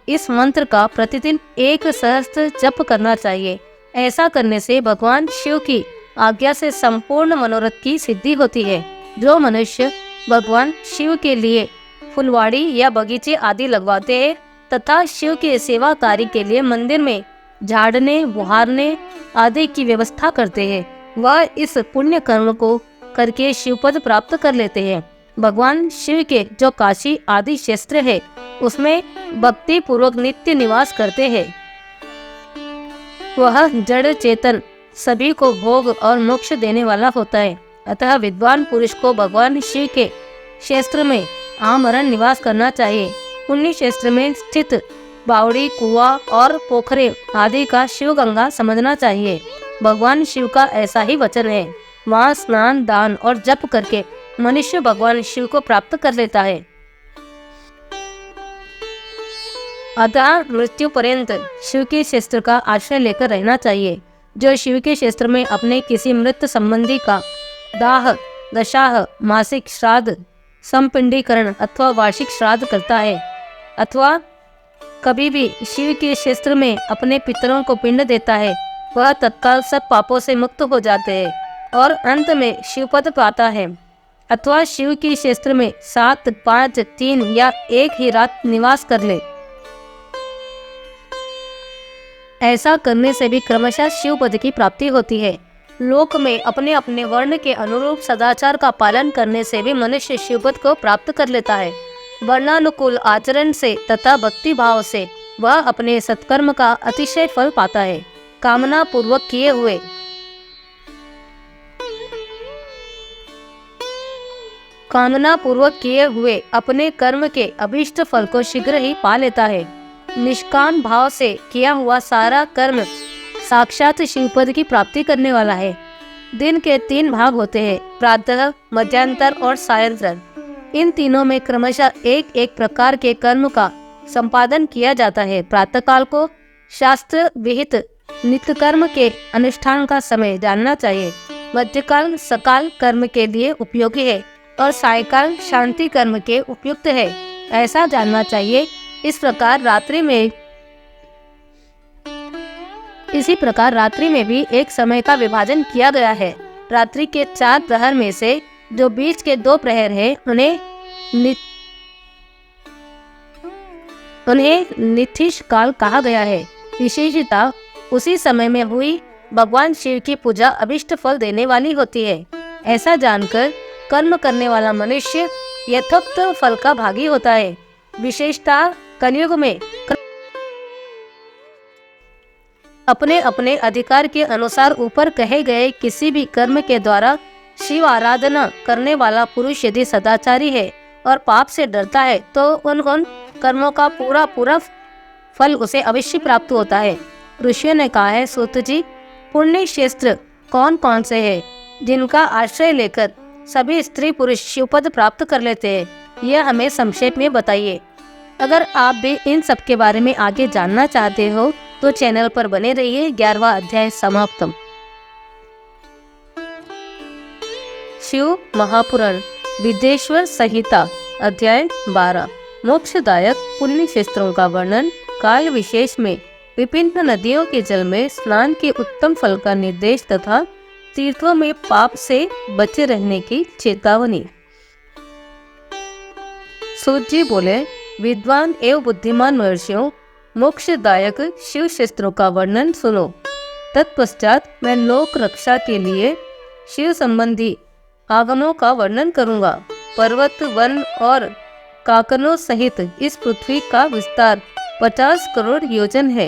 इस मंत्र का प्रतिदिन 1 सहस्त्र जप करना चाहिए। ऐसा करने से भगवान शिव की आज्ञा से संपूर्ण मनोरथ की सिद्धि होती है। जो मनुष्य भगवान शिव के लिए फुलवाड़ी या बगीचे आदि लगवाते हैं तथा शिव के सेवा कार्य के लिए मंदिर में झाड़ने, बुहारने आदि की व्यवस्था करते हैं, वह इस पुण्य कर्म को करके शिवपद प्राप्त कर लेते हैं। भगवान शिव के जो काशी आदि क्षेत्र है उसमें भक्ति पूर्वक नित्य निवास करते हैं। वह जड़ चेतन सभी को भोग और मोक्ष देने वाला होता है। अतः विद्वान पुरुष को भगवान शिव के क्षेत्र में आमरण निवास करना चाहिए। पुण्य क्षेत्र में स्थित बावड़ी, कुआं और पोखरे आदि का शिव गंगा समझना चाहिए। भगवान शिव का ऐसा ही वचन है, वहाँ स्नान, दान और जप करके मनुष्य भगवान शिव को प्राप्त कर लेता है। अतः मृत्यु पर्यंत शिव के क्षेत्र का आश्रय लेकर रहना चाहिए। जो शिव के क्षेत्र में अपने किसी मृत संबंधी का दाह, दशाह, मासिक श्राद्ध, संपिंडीकरण अथवा वार्षिक श्राद्ध करता है अथवा कभी भी शिव के क्षेत्र में अपने पितरों को पिंड देता है, वह तत्काल सब पापों से मुक्त हो जाते हैं और अंत में शिवपद पाता है। अथवा शिव के क्षेत्र में 7, 5, 3 या 1 ही रात निवास कर ले। ऐसा करने से भी क्रमशः शिव पद की प्राप्ति होती है। लोक में अपने अपने वर्ण के अनुरूप सदाचार का पालन करने से भी मनुष्य शिवपद को प्राप्त कर लेता है। वर्णानुकूल आचरण से तथा भक्ति भाव से वह अपने सत्कर्म का अतिशय फल पाता है। कामना पूर्वक किए हुए अपने कर्म के अभीष्ट फल को शीघ्र ही पा लेता है। निष्काम भाव से किया हुआ सारा कर्म साक्षात शिवपद की प्राप्ति करने वाला है। दिन के 3 भाग होते हैं, प्रातः, मध्यांतर और सायंतर। इन तीनों में क्रमशः एक एक प्रकार के कर्म का संपादन किया जाता है। प्रातःकाल को शास्त्र विहित नित्य कर्म के अनुष्ठान का समय जानना चाहिए। मध्यकाल सकाल कर्म के लिए उपयोगी है और सायकाल शांति कर्म के उपयुक्त है, ऐसा जानना चाहिए। इसी प्रकार रात्रि में भी एक समय का विभाजन किया गया है। रात्रि के 4 प्रहर में से जो बीच के 2 प्रहर हैं, उन्हें निथिश काल कहा गया है। विशेषता उसी समय में हुई भगवान शिव की पूजा अभिष्ट फल देने वाली होती है। ऐसा जानकर कर्म करने वाला मनुष्य यथोक्त फल का भागी होता है। विशेषता कलयुग में अपने अपने अधिकार के अनुसार ऊपर कहे गए किसी भी कर्म के द्वारा शिव आराधना करने वाला पुरुष यदि सदाचारी है और पाप से डरता है तो उन कर्मों का पूरा फल उसे अवश्य प्राप्त होता है। ऋषियों ने कहा है, सूत जी, पुण्य क्षेत्र कौन कौन से हैं जिनका आश्रय लेकर सभी स्त्री पुरुष शिवपद प्राप्त कर लेते हैं, यह हमें संक्षेप में बताइए। अगर आप भी इन सब के बारे में आगे जानना चाहते हो तो चैनल पर बने रहिए। 11वां अध्याय समाप्त। शिव महापुराण विदेश्वर संहिता अध्याय 12 मोक्षदायक पुण्य क्षेत्रों का वर्णन। काल विशेष में विभिन्न नदियों के जल में स्नान के उत्तम फल का निर्देश तथा तीर्थों में पाप से बचे रहने की चेतावनी। सूत जी बोले, विद्वान एवं बुद्धिमान महर्षियों, मोक्षदायक शिव क्षेत्रों का वर्णन सुनो। तत्पश्चात मैं लोक रक्षा के लिए शिव संबंधी आगमों का वर्णन करूंगा। पर्वत, वन और काकनों सहित इस पृथ्वी का विस्तार 50 करोड़ योजन है।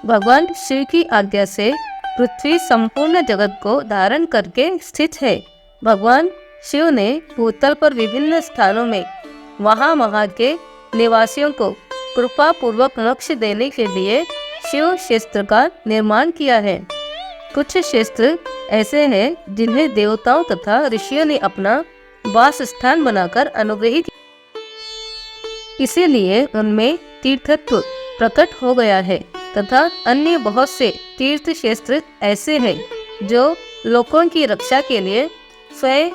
भगवान शिव की आज्ञा से पृथ्वी संपूर्ण जगत को धारण करके स्थित है। भगवान शिव ने भूतल पर विभिन्न स्थानों में वहाँ के निवासियों को कृपा पूर्वक मोक्ष देने के लिए शिव क्षेत्र का निर्माण किया है। कुछ क्षेत्र ऐसे हैं जिन्हें देवताओं तथा ऋषियों ने अपना वास स्थान बनाकर अनुग्रहित, इसीलिए उनमें तीर्थत्व प्रकट हो गया है तथा अन्य बहुत से तीर्थ क्षेत्र ऐसे हैं जो लोगों की रक्षा के लिए स्वयं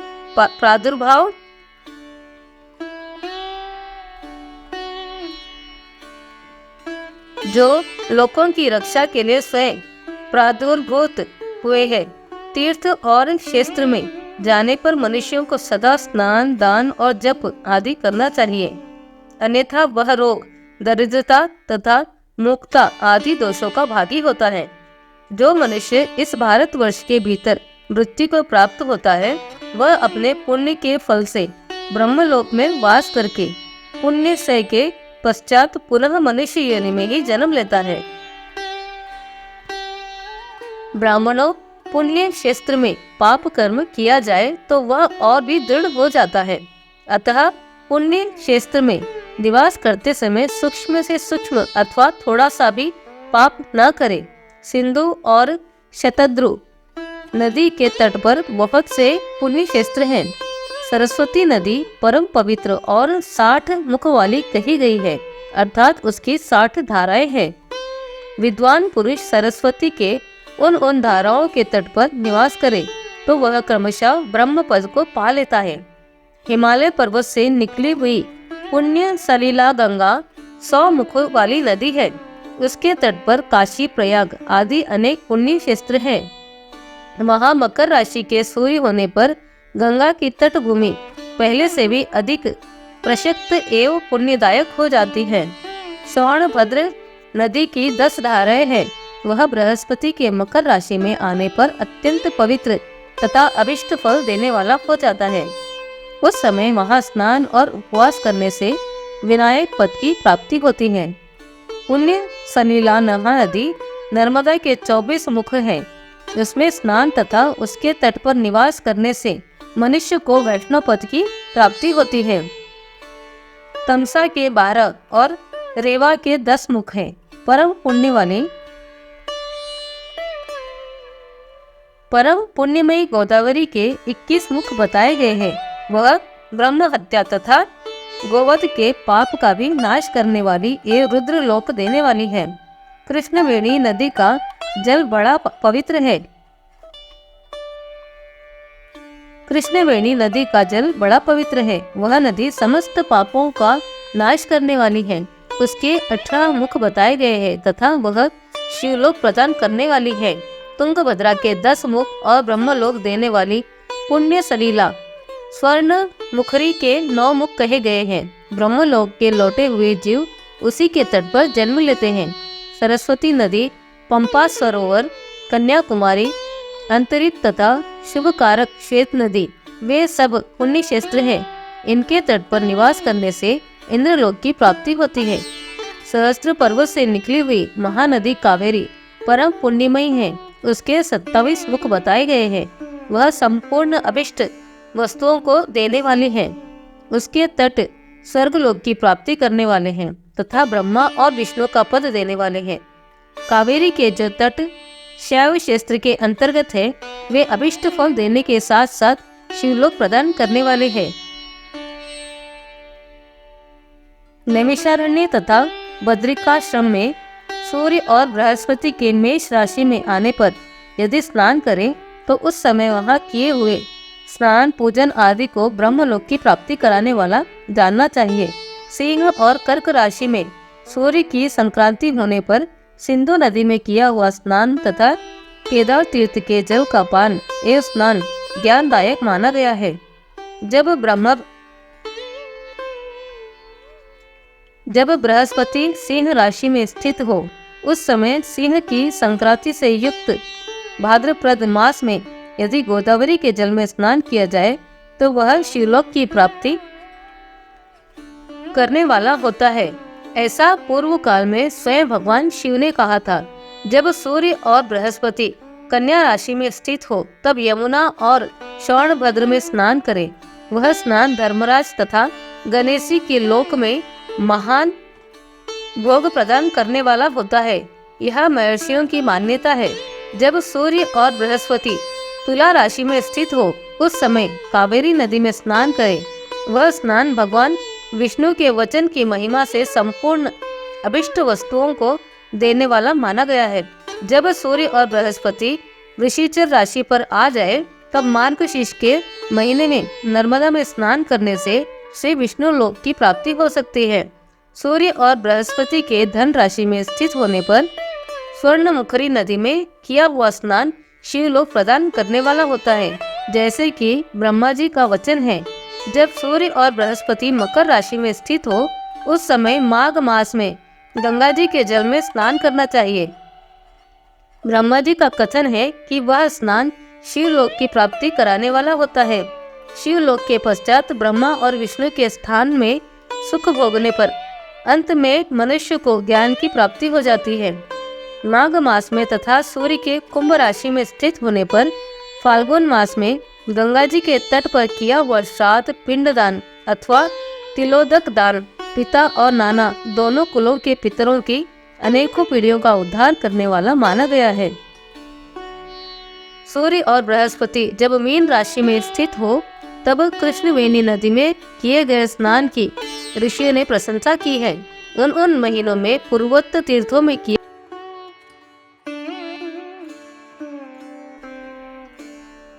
प्रादुर्भूत हुए हैं। तीर्थ और क्षेत्र में जाने पर मनुष्यों को सदा स्नान, दान और जप आदि करना चाहिए, अन्यथा वह रोग, दरिद्रता तथा मुक्ता आदि दोषों का भागी होता है। जो मनुष्य इस भारतवर्ष के भीतर मृत्यु को प्राप्त होता है, वह अपने पुण्य के फल से ब्रह्मलोक में वास करके पुण्य क्षय के पश्चात पुनः मनुष्य योनि में ही जन्म लेता है। ब्राह्मणों, पुण्य क्षेत्र में पाप कर्म किया जाए तो वह और भी दृढ़ हो जाता है। अतः पुण्य क्षेत्र में निवास करते समय सूक्ष्म से सूक्ष्म अथवा थोड़ा सा भी पाप न करे। सिंधु और शतद्रु नदी के तट पर बहुत से पुण्य क्षेत्र हैं। सरस्वती नदी परम पवित्र और 60 मुख वाली कही गई है, अर्थात उसकी 60 धाराएं हैं। विद्वान पुरुष सरस्वती के उन धाराओं के तट पर निवास करे तो वह क्रमशः ब्रह्म पद को पा लेता है। हिमालय पर्वत से निकली हुई पुण्य सलीला गंगा 100 मुखों वाली नदी है। उसके तट पर काशी, प्रयाग आदि अनेक पुण्य क्षेत्र हैं। वहाँ मकर राशि के सूर्य होने पर गंगा की तटभूमि पहले से भी अधिक प्रशस्त एवं पुण्यदायक हो जाती है। सोनभद्र नदी की 10 धाराएं हैं। वह बृहस्पति के मकर राशि में आने पर अत्यंत पवित्र तथा अभिष्ट फल देने वाला हो जाता है। उस समय वहां स्नान और उपवास करने से विनायक पद की प्राप्ति होती है। पुण्य सलीला नदी नर्मदा के 24 मुख हैं। उसमें स्नान तथा उसके तट पर निवास करने से मनुष्य को वैष्णव पद की प्राप्ति होती है। तमसा के 12 और रेवा के 10 मुख हैं। परम पुण्यमयी गोदावरी के 21 मुख बताए गए हैं। वह ब्रह्म हत्या तथा गोवध के पाप का भी नाश करने वाली ये रुद्र लोक देने वाली है। कृष्णवेणी नदी का जल बड़ा पवित्र है। कृष्णवेणी नदी का जल बड़ा पवित्र है। वह नदी समस्त पापों का नाश करने वाली है। उसके 18 मुख बताए गए हैं तथा वह शिवलोक प्रदान करने वाली है। तुंगभद्रा के 10 मुख और ब्रह्मलोक देने वाली पुण्य सलीला स्वर्ण मुखरी के 9 मुख कहे गए हैं। ब्रह्मलोक के लौटे हुए जीव उसी के तट पर जन्म लेते हैं। सरस्वती नदी, पंपा सरोवर, कन्याकुमारी, अंतरिक्ष तथा शुभकारक श्वेत नदी वे सब पुण्य क्षेत्र हैं। इनके तट पर निवास करने से इंद्रलोक की प्राप्ति होती है। सहस्त्र पर्वत से निकली हुई महानदी कावेरी परम पुण्यमयी है। उसके 27 मुख बताए गए हैं। वह संपूर्ण अभिष्ट वस्तुओं को देने वाली है। उसके तट स्वर्गलोक की प्राप्ति करने वाले हैं तथा ब्रह्मा और विष्णु का पद देने वाले हैं। कावेरी के जो तट शैव क्षेत्र के अंतर्गत है वे अभिष्ट फल देने के साथ साथ शिवलोक प्रदान करने वाले हैं। नैमिषारण्य तथा बद्रिकाश्रम में सूर्य और बृहस्पति के मेष राशि में आने पर यदि स्नान करें तो उस समय वहां किए हुए स्नान, पूजन आदि को ब्रह्मलोक की प्राप्ति कराने वाला जानना चाहिए। सिंह और कर्क राशि में सूर्य की संक्रांति होने पर सिंधु नदी में किया हुआ स्नान तथा केदार तीर्थ के जल का पान एवं स्नान ज्ञानदायक माना गया है। जब बृहस्पति सिंह राशि में स्थित हो उस समय सिंह की संक्रांति से युक्त भाद्रपद मास में यदि गोदावरी के जल में स्नान किया जाए तो वह शिवलोक की प्राप्ति करने वाला होता है। ऐसा पूर्व काल में स्वयं भगवान शिव ने कहा था। जब सूर्य और बृहस्पति कन्या राशि में स्थित हो तब यमुना और सोनभद्र में स्नान करें। वह स्नान धर्मराज तथा गणेशी के लोक में महान भोग प्रदान करने वाला होता है। यह महर्षियों की मान्यता है। जब सूर्य और बृहस्पति तुला राशि में स्थित हो उस समय कावेरी नदी में स्नान करें। वह स्नान भगवान विष्णु के वचन की महिमा से संपूर्ण अभिष्ट वस्तुओं को देने वाला माना गया है। जब सूर्य और बृहस्पति वृश्चिक राशि पर आ जाए तब मार्गशीर्ष के महीने में नर्मदा में स्नान करने से श्री विष्णु लोक की प्राप्ति हो सकती है। सूर्य और बृहस्पति के धन राशि में स्थित होने पर स्वर्णमुखरी नदी में किया हुआ स्नान शिवलोक प्रदान करने वाला होता है। जैसे कि ब्रह्मा जी का वचन है, जब सूर्य और बृहस्पति मकर राशि में स्थित हो उस समय माघ मास में गंगा जी के जल में स्नान करना चाहिए। ब्रह्मा जी का कथन है कि वह स्नान शिवलोक की प्राप्ति कराने वाला होता है। शिवलोक के पश्चात ब्रह्मा और विष्णु के स्थान में सुख भोगने पर अंत में मनुष्य को ज्ञान की प्राप्ति हो जाती है। माघ मास में तथा सूर्य के कुंभ राशि में स्थित होने पर फाल्गुन मास में गंगा जी के तट पर किया हुआ श्राद्ध, पिंडदान अथवा तिलोदक दान पिता और नाना दोनों कुलों के पितरों की अनेकों पीढ़ियों का उद्धार करने वाला माना गया है। सूर्य और बृहस्पति जब मीन राशि में स्थित हो तब कृष्णवेणी नदी में किए गए स्नान की ऋषियों ने प्रशंसा की है। उन महीनों में पूर्वोत्तर तीर्थों में किया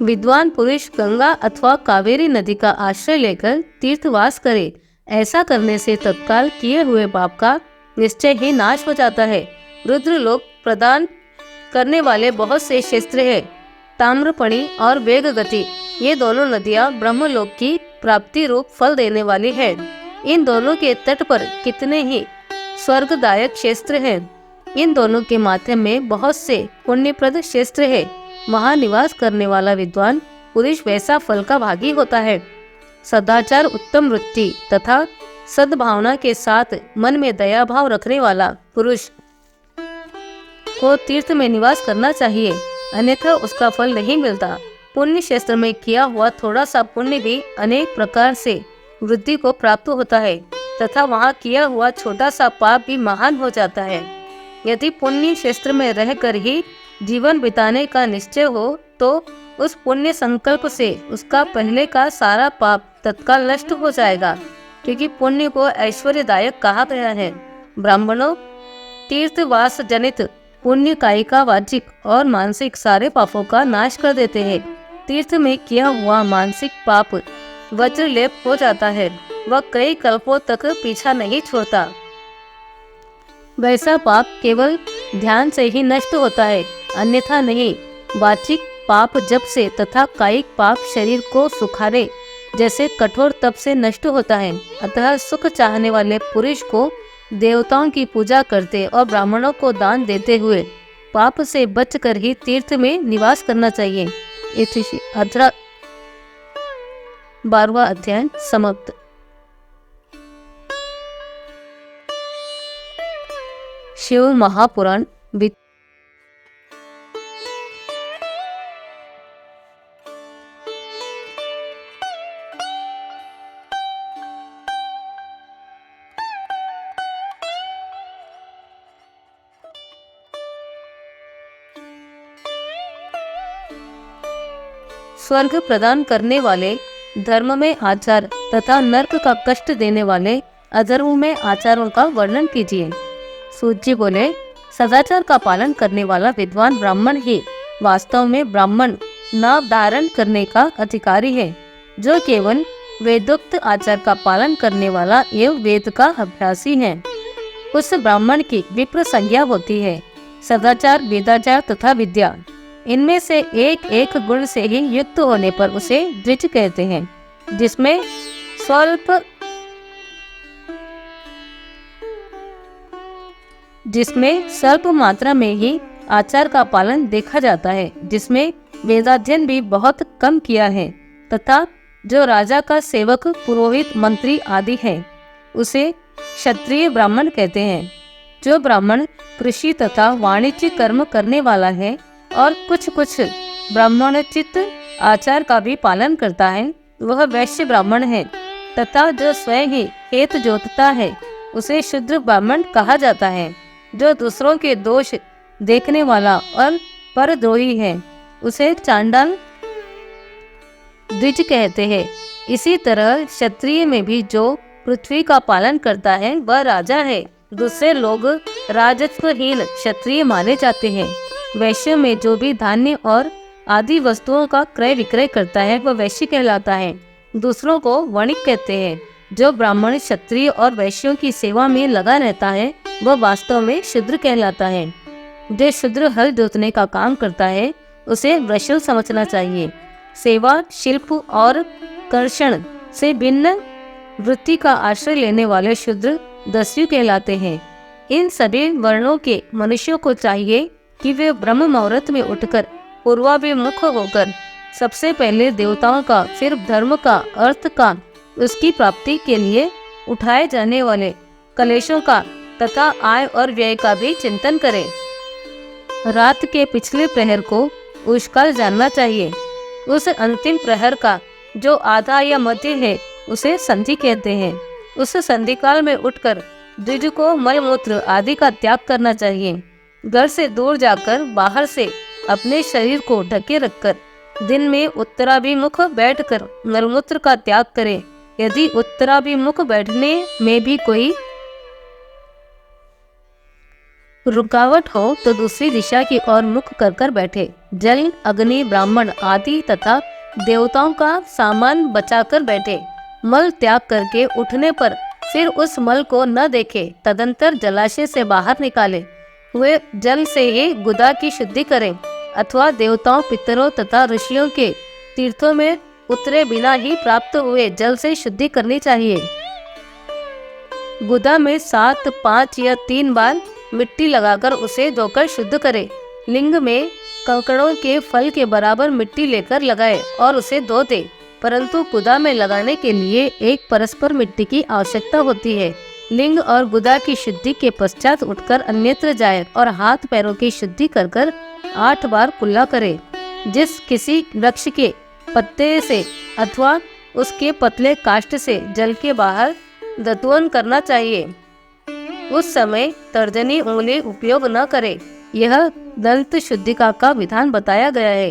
विद्वान पुरुष गंगा अथवा कावेरी नदी का आश्रय लेकर तीर्थवास करे। ऐसा करने से तत्काल किए हुए पाप का निश्चय ही नाश हो जाता है। रुद्र लोक प्रदान करने वाले बहुत से शस्त्र है। ताम्रपणि और वेग गति, ये दोनों नदियां ब्रह्मलोक की प्राप्ति रूप फल देने वाली है। इन दोनों के तट पर कितने ही स्वर्गदायक क्षेत्र हैं। इन दोनों के माध्यम में बहुत से पुण्यप्रद क्षेत्र है। वहाँ निवास करने वाला विद्वान पुरुष वैसा फल का भागी होता है। सदाचार, उत्तम वृत्ति तथा सद्भावना के साथ मन में दया भाव रखने वाला पुरुष को तीर्थ में निवास करना चाहिए, अन्यथा उसका फल नहीं मिलता। पुण्य क्षेत्र में किया हुआ थोड़ा सा पुण्य भी अनेक प्रकार से वृद्धि को प्राप्त होता है तथा वहाँ किया हुआ छोटा सा पाप भी महान हो जाता है। यदि पुण्य क्षेत्र में रहकर ही जीवन बिताने का निश्चय हो तो उस पुण्य संकल्प से उसका पहले का सारा पाप तत्काल नष्ट हो जाएगा, क्योंकि पुण्य को ऐश्वर्यदायक कहा गया है। ब्राह्मणों, तीर्थवास जनित पुण्य कायिका, वाचिक और मानसिक सारे पापों का नाश कर देते हैं। तीर्थ में किया हुआ मानसिक पाप वज्रलेप हो जाता है, वह कई कल्पों तक पीछा नहीं छोड़ता। वैसा पाप केवल ध्यान से ही नष्ट होता है, अन्यथा नहीं। वाचिक पाप जप से तथा कायिक पाप शरीर को सुखाने जैसे कठोर तप से नष्ट होता है। अतः सुख चाहने वाले पुरुष को देवताओं की पूजा करते और ब्राह्मणों को दान देते हुए पाप से बचकर ही तीर्थ में निवास करना चाहिए। इति 12वां अध्याय समाप्त। शिव महापुराण स्वर्ग प्रदान करने वाले धर्म में आचार तथा नरक का कष्ट देने वाले अधर्म में आचारों का वर्णन कीजिए। सूत जी बोले, सदाचार का पालन करने वाला विद्वान ब्राह्मण ही वास्तव में ब्राह्मण नाम धारण करने का अधिकारी है, जो केवल वेदोक्त आचार का पालन करने वाला एवं वेद का अभ्यासी है। उस ब्राह्मण की विप्र संज्ञा होती है। सदाचार, वेदाचार तथा विद्या, इनमें से एक एक गुण से ही युक्त होने पर उसे द्विज कहते हैं, जिसमें स्वल्प मात्रा में ही आचार का पालन देखा जाता है, जिसमें वेदाध्ययन भी बहुत कम किया है, तथा जो राजा का सेवक, पुरोहित, मंत्री आदि है, उसे क्षत्रिय ब्राह्मण कहते हैं। जो ब्राह्मण कृषि तथा वाणिज्य कर्म करने वाला है और कुछ ब्राह्मणोचित आचार का भी पालन करता है, वह वैश्य ब्राह्मण है। तथा जो स्वयं ही खेत जोतता है, उसे शूद्र ब्राह्मण कहा जाता है। जो दूसरों के दोष देखने वाला और परद्रोही है, उसे चांडाल द्विज कहते हैं। इसी तरह क्षत्रिय में भी जो पृथ्वी का पालन करता है, वह राजा है। दूसरे लोग राजस्वहीन क्षत्रिय माने जाते हैं। वैश्य में जो भी धान्य और आदि वस्तुओं का क्रय विक्रय करता है, वह वैश्य कहलाता है। दूसरों को वणिक कहते हैं। जो ब्राह्मण, क्षत्रिय और वैश्यों की सेवा में लगा रहता है, वह वास्तव में शूद्र कहलाता है। जो शूद्र हल जोतने का काम करता है, उसे वृषल समझना चाहिए। सेवा, शिल्प और कर्षण से भिन्न वृत्ति का आश्रय लेने वाले शूद्र दस्यु कहलाते हैं। इन सभी वर्णों के मनुष्यों को चाहिए कि वे ब्रह्म मुहूर्त में उठकर पूर्वाभिमुख होकर सबसे पहले देवताओं का, फिर धर्म का, अर्थ का, उसकी प्राप्ति के लिए उठाए जाने वाले कलेशों का तथा आय और व्यय का भी चिंतन करें। रात के पिछले प्रहर को उषकाल जानना चाहिए। उस अंतिम प्रहर का जो आधा या मध्य है, उसे संधि कहते हैं। उस संधि काल में उठकर द्विज को मलमूत्र आदि का त्याग करना चाहिए। घर से दूर जाकर बाहर से अपने शरीर को ढके रखकर दिन में उत्तराभिमुख बैठकर मलमूत्र का त्याग करें। यदि उत्तराभिमुख बैठने में भी कोई रुकावट हो तो दूसरी दिशा की ओर मुख कर बैठे। जल, अग्नि, ब्राह्मण आदि तथा देवताओं का सामान बचाकर बैठे। मल त्याग करके उठने पर फिर उस मल को न देखे, तदंतर जलाशय से बाहर निकाले हुए जल से ही गुदा की शुद्धि करें, अथवा देवताओं, पितरों तथा ऋषियों के तीर्थों में उतरे बिना ही प्राप्त हुए जल से शुद्धि करनी चाहिए। गुदा में 7, 5 या 3 बार मिट्टी लगाकर उसे धोकर शुद्ध करें। लिंग में कंकड़ों के फल के बराबर मिट्टी लेकर लगाए और उसे धो दे, परंतु गुदा में लगाने के लिए एक परस्पर मिट्टी की आवश्यकता होती है। लिंग और गुदा की शुद्धि के पश्चात उठकर अन्यत्र जाए और हाथ पैरों की शुद्धि कर 8 बार कुल्ला करे। जिस किसी वृक्ष के पत्ते से अथवा उसके पतले काष्ठ से जल के बाहर दत्वन करना चाहिए, उस समय तर्जनी उंगली उपयोग न करे। यह दंत शुद्धिका का विधान बताया गया है।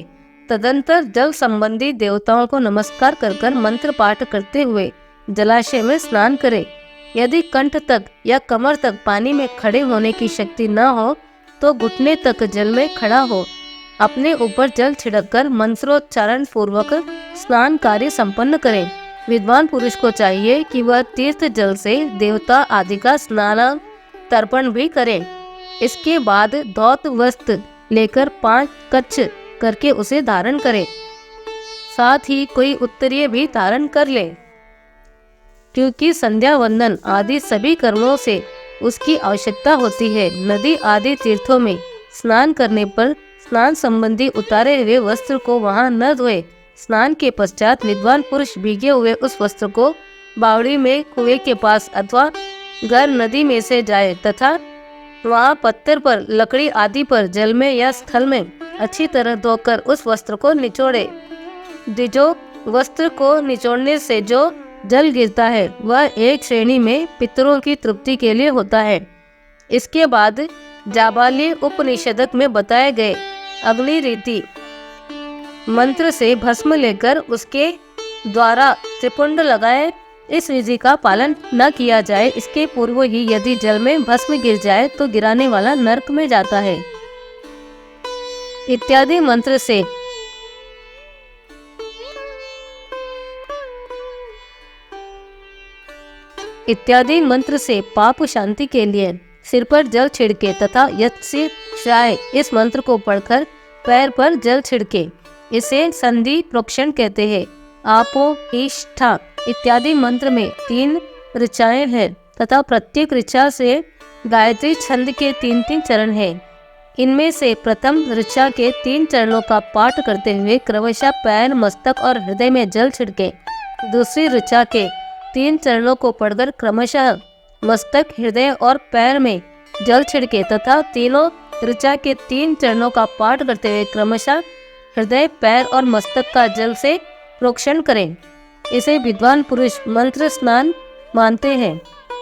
तदंतर जल संबंधी देवताओं को नमस्कार कर मंत्र पाठ करते हुए जलाशय में स्नान करें। यदि कंठ तक या कमर तक पानी में खड़े होने की शक्ति न हो तो घुटने तक जल में खड़ा हो अपने ऊपर जल छिड़ककर मंत्रोच्चारण पूर्वक स्नान कार्य संपन्न करें। विद्वान पुरुष को चाहिए कि वह तीर्थ जल से देवता आदि का स्नान तर्पण भी करें। इसके बाद धौत वस्त्र लेकर 5 कच्छ करके उसे धारण करे, साथ ही कोई उत्तरीय भी धारण कर ले, क्योंकि संध्या वंदन आदि सभी कर्मों से उसकी आवश्यकता होती है। नदी आदि तीर्थों में स्नान करने पर स्नान संबंधी उतारे हुए वस्त्र को वहां न धोए। स्नान के पश्चात विद्वान पुरुष भीगे हुए उस वस्त्र को बावड़ी में कुएं के पास अथवा घर नदी में से जाए तथा वहां पत्थर पर, लकड़ी आदि पर, जल में या स्थल में अच्छी तरह धोकर उस वस्त्र को निचोड़े। जो वस्त्र को निचोड़ने से जो जल गिरता है वह एक श्रेणी में पितरों की तृप्ति के लिए होता है। इसके बाद जाबाली उपनिषदक में बताए गए अग्नि रीति मंत्र से भस्म लेकर उसके द्वारा त्रिपुंड लगाए। इस विधि का पालन न किया जाए, इसके पूर्व ही यदि जल में भस्म गिर जाए तो गिराने वाला नरक में जाता है इत्यादि मंत्र से पाप शांति के लिए सिर पर जल छिड़के तथा यत्स्य श्राय इस मंत्र को पढ़कर पैर पर जल छिड़के। इसे संधि प्रोक्षण कहते हैं। आपो इष्ठा इत्यादि मंत्र में 3 ऋचाएं हैं तथा प्रत्येक ऋचा से गायत्री छंद के 3-3 चरण हैं। इनमें से प्रथम ऋचा के 3 चरणों का पाठ करते हुए क्रमशः पैर, मस्तक और हृदय में जल छिड़के। दूसरी ऋचा के 3 चरणों को पढ़कर क्रमशः मस्तक, हृदय और पैर में जल छिड़के तथा तीनों ऋचा के 3 चरणों का पाठ करते हुए क्रमशः हृदय, पैर और मस्तक का जल से प्रोक्षण करें। इसे विद्वान पुरुष मंत्र स्नान मानते हैं।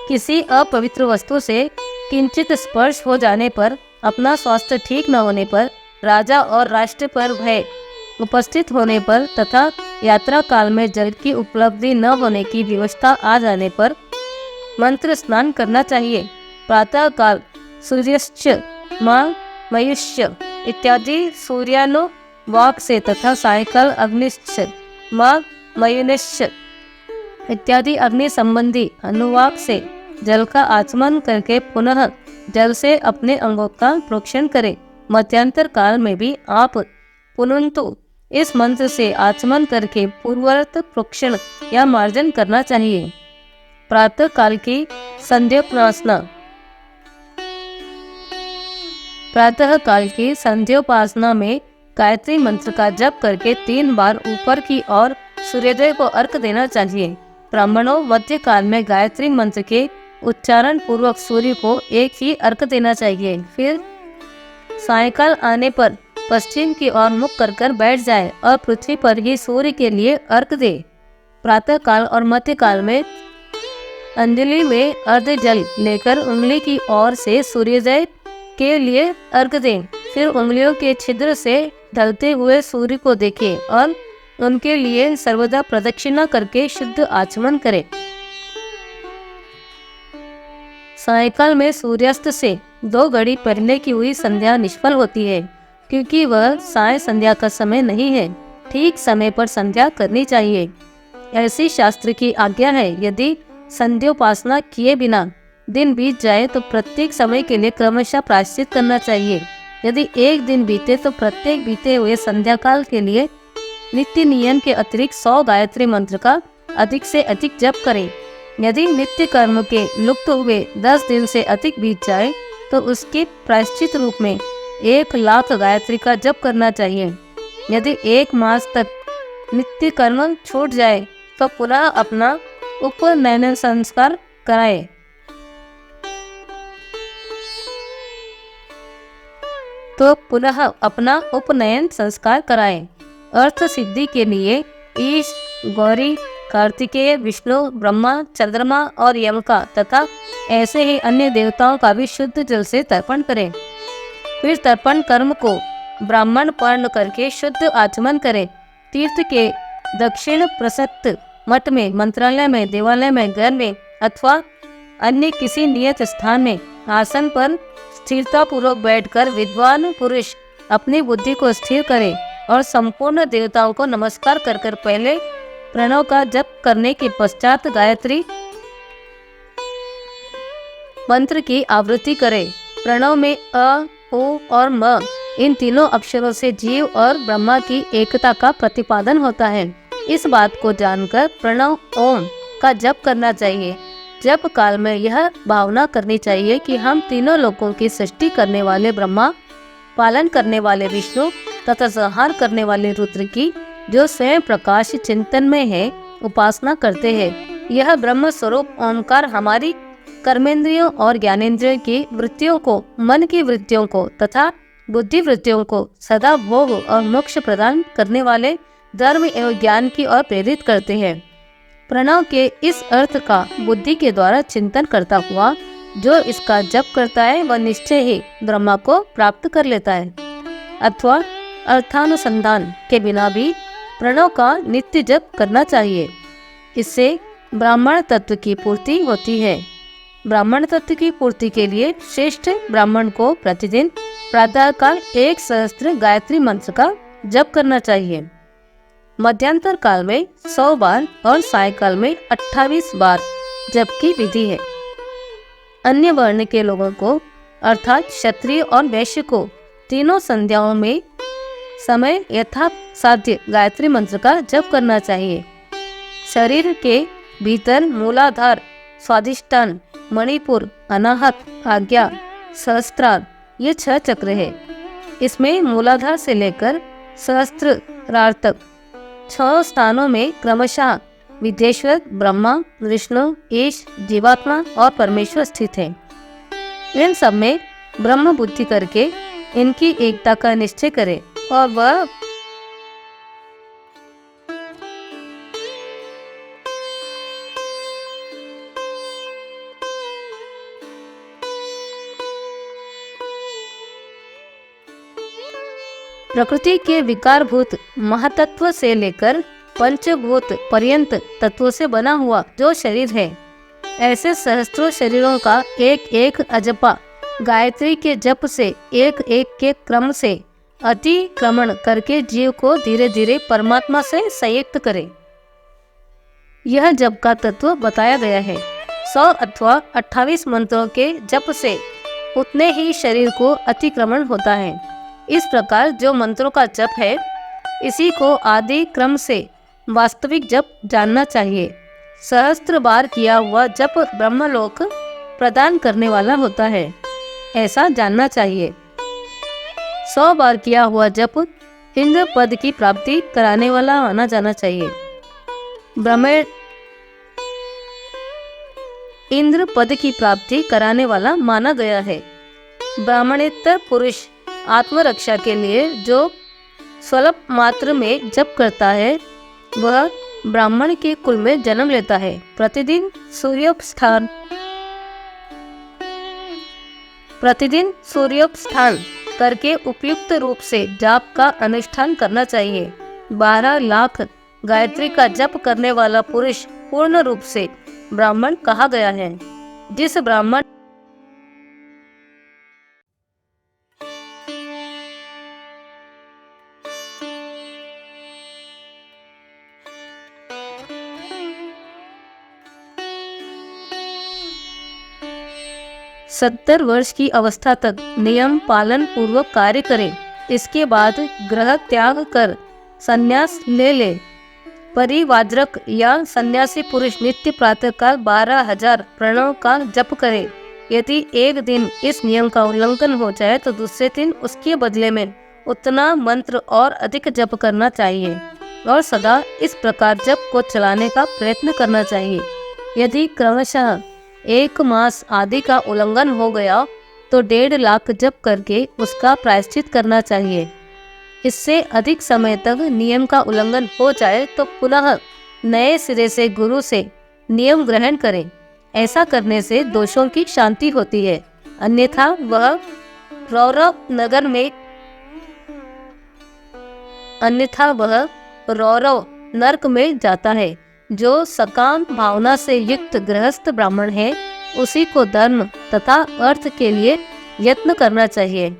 किसी अपवित्र वस्तु से किंचित स्पर्श हो जाने पर, अपना स्वास्थ्य ठीक न होने पर, राजा और राष्ट्र पर भय उपस्थित होने पर तथा यात्रा काल में जल की उपलब्धि न होने की व्यवस्था आ जाने पर मंत्र स्नान करना चाहिए। प्रातः काल सूर्यश्च मां मयुष्य इत्यादि सूर्यानुवाक से तथा सायंकाल अग्निश्च मां मयुनिश्च इत्यादि अग्नि संबंधी अनुवाक से जल का आचमन करके पुनः जल से अपने अंगों का प्रोक्षण करें। मध्यांतर काल में भी आप पुनन्तु इस मंत्र से आचमन करके पूर्ववत प्रोक्षण या मार्जन करना चाहिए। प्रातः काल की संध्योपासना। प्रातः काल की संध्योपासना में गायत्री मंत्र का जप करके 3 बार ऊपर की ओर सूर्योदय को अर्घ देना चाहिए। ब्राह्मणों मध्य काल में गायत्री मंत्र के उच्चारण पूर्वक सूर्य को एक ही अर्घ देना चाहिए। फिर सायंकाल आने पर पश्चिम की ओर मुख कर बैठ जाए और पृथ्वी पर ही सूर्य के लिए अर्घ दे। प्रातः काल और मध्य काल में अंजलि में अर्ध जल लेकर उंगली की ओर से सूर्योदय के लिए अर्घ दें। फिर उंगलियों के छिद्र से ढलते हुए सूर्य को देखें और उनके लिए सर्वदा प्रदक्षिणा करके शुद्ध आचमन करें। सायंकाल में सूर्यास्त से 2 घड़ी पहले की हुई संध्या निष्फल होती है, क्योंकि वह साय संध्या का समय नहीं है। ठीक समय पर संध्या करनी चाहिए, ऐसी शास्त्र की आज्ञा है। यदि संध्योपासना किए बिना दिन बीत जाए तो प्रत्येक समय के लिए क्रमशः प्रायश्चित करना चाहिए। यदि एक दिन बीते तो प्रत्येक बीते हुए संध्या काल के लिए नित्य नियम के अतिरिक्त 100 गायत्री मंत्र का अधिक से अधिक जप करें। यदि नित्य कर्म के लुप्त हुए 10 दिन से अधिक बीत जाए तो उसके प्रायश्चित रूप में 1,00,000 गायत्री का जप करना चाहिए। यदि 1 मास तक नित्य कर्म छूट जाए तो पुनः अपना उपनयन संस्कार कराएं। अर्थ सिद्धि के लिए ईश, गौरी, कार्तिकेय, विष्णु, ब्रह्मा, चंद्रमा और यम का तथा ऐसे ही अन्य देवताओं का भी शुद्ध जल से तर्पण करें। फिर तर्पण कर्म को ब्राह्मण पर्ण करके शुद्ध आचमन करें। तीर्थ के दक्षिण प्रसक्त मठ में, मंत्रालय में, देवालय में, घर में अथवा अन्य किसी नियत स्थान में आसन पर स्थिरता पूर्वक बैठकर विद्वान पुरुष अपनी बुद्धि को स्थिर करे और संपूर्ण देवताओं को नमस्कार कर कर पहले प्रणव का जप करने के पश्चात गायत्री मंत्र की आवृत्ति करे। प्रणव में अ, उ और म इन तीनों अक्षरों से जीव और ब्रह्मा की एकता का प्रतिपादन होता है। इस बात को जानकर प्रणव ओम का जप करना चाहिए। जप काल में यह भावना करनी चाहिए कि हम तीनों लोकों की सृष्टि करने वाले ब्रह्मा, पालन करने वाले विष्णु तथा संहार करने वाले रुद्र की, जो स्वयं प्रकाश चिंतन में है, उपासना करते हैं। यह ब्रह्म स्वरूप ओंकार हमारी कर्मेंद्रियों और ज्ञानेंद्रियों की वृत्तियों को, मन की वृत्तियों को तथा बुद्धि वृत्तियों को सदा भोग और मोक्ष प्रदान करने वाले धर्म एवं ज्ञान की ओर प्रेरित करते हैं। प्रणव के इस अर्थ का बुद्धि के द्वारा चिंतन करता हुआ जो इसका जप करता है वह निश्चय ही ब्रह्मा को प्राप्त कर लेता है। अथवा अर्थानुसंधान के बिना भी प्रणव का नित्य जप करना चाहिए। इससे ब्राह्मण तत्व की पूर्ति होती है। ब्राह्मण तत्व की पूर्ति के लिए श्रेष्ठ ब्राह्मण को प्रतिदिन प्रातःकाल 1 सहस्त्र गायत्री मंत्र का जप करना चाहिए। मध्यांतर काल में 100 बार और सायकाल में 28 बार जप की विधि है। अन्य वर्ण के लोगों को अर्थात क्षत्रिय और वैश्य को तीनों संध्याओं में समय यथा साध्य गायत्री मंत्र का जप करना चाहिए। शरीर के भीतर मूलाधार, स्वादिष्टान, मणिपुर, अनाहत, आज्ञा, सहस्त्रार ये 6 चक्र है। इसमें मूलाधार से लेकर सहस्त्रार तक 6 स्थानों में क्रमशः विदेश्वर, ब्रह्मा, विष्णु, ईश, जीवात्मा और परमेश्वर स्थित है। इन सब में ब्रह्म बुद्धि करके इनकी एकता का निश्चय करे और वह प्रकृति के विकारभूत महातत्व से लेकर पंचभूत पर्यंत तत्वों से बना हुआ जो शरीर है, ऐसे सहस्त्रों शरीरों का एक एक अजपा गायत्री के जप से एक एक के क्रम से अतिक्रमण करके जीव को धीरे धीरे परमात्मा से संयुक्त करे। यह जप का तत्व बताया गया है। 100 अथवा 28 मंत्रों के जप से उतने ही शरीर को अतिक्रमण होता है। इस प्रकार जो मंत्रों का जप है, इसी को आदि क्रम से वास्तविक जप जानना चाहिए। सहस्त्र बार किया हुआ जप ब्रह्मलोक प्रदान करने वाला होता है, ऐसा जानना चाहिए। 100 बार किया हुआ जप इंद्र पद की प्राप्ति कराने वाला माना जाना चाहिए। ब्रह्म इंद्र पद की प्राप्ति कराने वाला माना गया है। ब्राह्मणेतर पुरुष आत्मरक्षा के लिए जो स्वल्प मात्र में जप करता है, वह ब्राह्मण के कुल में जन्म लेता है। प्रतिदिन सूर्योपस्थान करके उपयुक्त रूप से जाप का अनुष्ठान करना चाहिए। 12 लाख गायत्री का जप करने वाला पुरुष पूर्ण रूप से ब्राह्मण कहा गया है। जिस ब्राह्मण 70 वर्ष की अवस्था तक नियम पालन पूर्वक कार्य करे। इसके बाद ग्रह त्याग कर संन्यास ले ले। परिवाजक या सन्यासी पुरुष नित्य प्रातःकाल 12,000 प्रणव का जप करे। यदि एक दिन इस नियम का उल्लंघन हो जाए तो दूसरे दिन उसके बदले में उतना मंत्र और अधिक जप करना चाहिए और सदा इस प्रकार जप को चलाने का प्रयत्न करना चाहिए। यदि क्रमशः 1 मास आदि का उल्लंघन हो गया तो 1.5 लाख जप करके उसका प्रायश्चित करना चाहिए। इससे अधिक समय तक नियम का उल्लंघन हो जाए तो पुनः नए सिरे से गुरु से नियम ग्रहण करें। ऐसा करने से दोषों की शांति होती है, अन्यथा वह रौरव नरक में जाता है। जो सकाम भावना से युक्त गृहस्थ ब्राह्मण है उसी को धर्म तथा अर्थ के लिए यत्न करना चाहिए।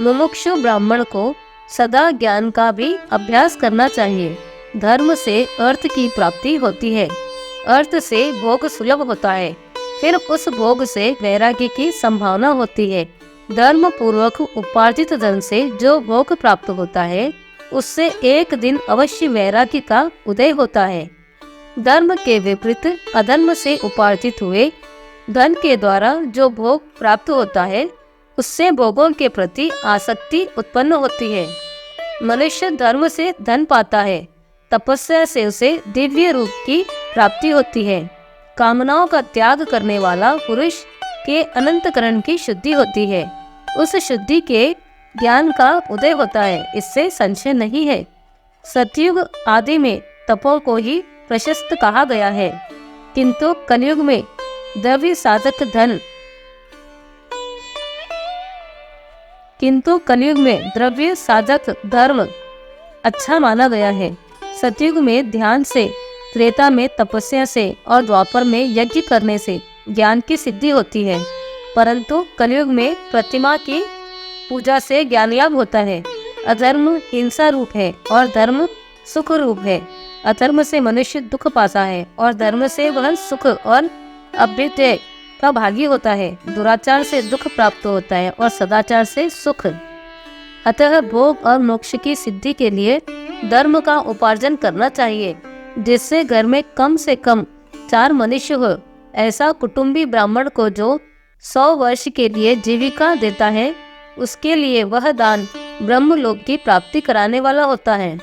मुमुक्षु ब्राह्मण को सदा ज्ञान का भी अभ्यास करना चाहिए। धर्म से अर्थ की प्राप्ति होती है, अर्थ से भोग सुलभ होता है, फिर उस भोग से वैराग्य की संभावना होती है। धर्म पूर्वक उपार्जित धन से जो भोग प्राप्त होता है उससे एक दिन अवश्य वैराग्य का उदय होता है। धर्म के विपरीत अधर्म से उपार्जित हुए धन के द्वारा जो भोग प्राप्त होता है उससे भोगों के प्रति आसक्ति उत्पन्न होती है। मनुष्य धर्म से धन पाता है, तपस्या से उसे दिव्य रूप की प्राप्ति होती है। कामनाओं का त्याग करने वाला पुरुष के अनंतकरण की शुद्धि होती है, उस शुद्धि के ज्ञान का उदय होता है, इससे संशय नहीं है। सतयुग आदि में तपों को ही प्रशस्त कहा गया है, किंतु कलयुग में द्रव्य साधक धर्म अच्छा माना गया है। सतयुग में ध्यान से, त्रेता में तपस्या से और द्वापर में यज्ञ करने से ज्ञान की सिद्धि होती है, परंतु कलयुग में प्रतिमा की पूजा से ज्ञान लाभ होता है। अधर्म हिंसा रूप है और धर्म सुख रूप है। अधर्म से मनुष्य दुख पाता है और धर्म से वह सुख और अभ्युदय का भागी होता है। दुराचार से दुख प्राप्त होता है और सदाचार से सुख। अतः भोग और मोक्ष की सिद्धि के लिए धर्म का उपार्जन करना चाहिए, जिससे घर में कम से कम 4 मनुष्य हो। ऐसा कुटुंबी ब्राह्मण को जो 100 वर्ष के लिए जीविका देता है उसके लिए वह दान ब्रह्मलोक की प्राप्ति कराने वाला होता है।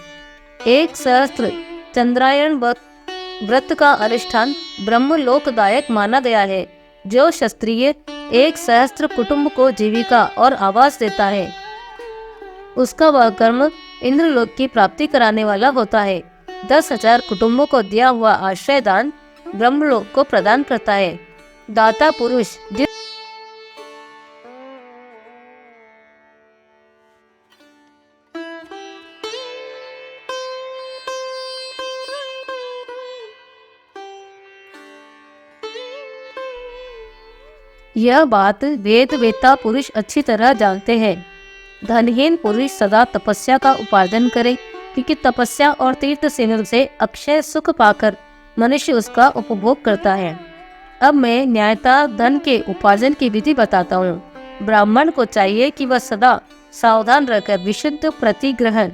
1 सहस्त्र चंद्रायण व्रत का अनुष्ठान ब्रह्मलोकदायक माना गया है। जो क्षत्रिय 1 सहस्त्र कुटुंब को जीविका और आवास देता है उसका वह कर्म इंद्रलोक की प्राप्ति कराने वाला होता है। 10,000 कुटुंबों को दिया हुआ आश्रय दान ब्रह्मलोक को प्रदान करता है। दाता पुरुष यह बात वेद वेत्ता पुरुष अच्छी तरह जानते हैं। धनहीन पुरुष सदा तपस्या का उपार्जन करे, क्योंकि तपस्या और तीर्थ सेवन से अक्षय सुख पाकर मनुष्य उसका उपभोग करता है। अब मैं न्यायता धन के उपार्जन की विधि बताता हूँ। ब्राह्मण को चाहिए कि वह सदा सावधान रहकर विशुद्ध प्रतिग्रहण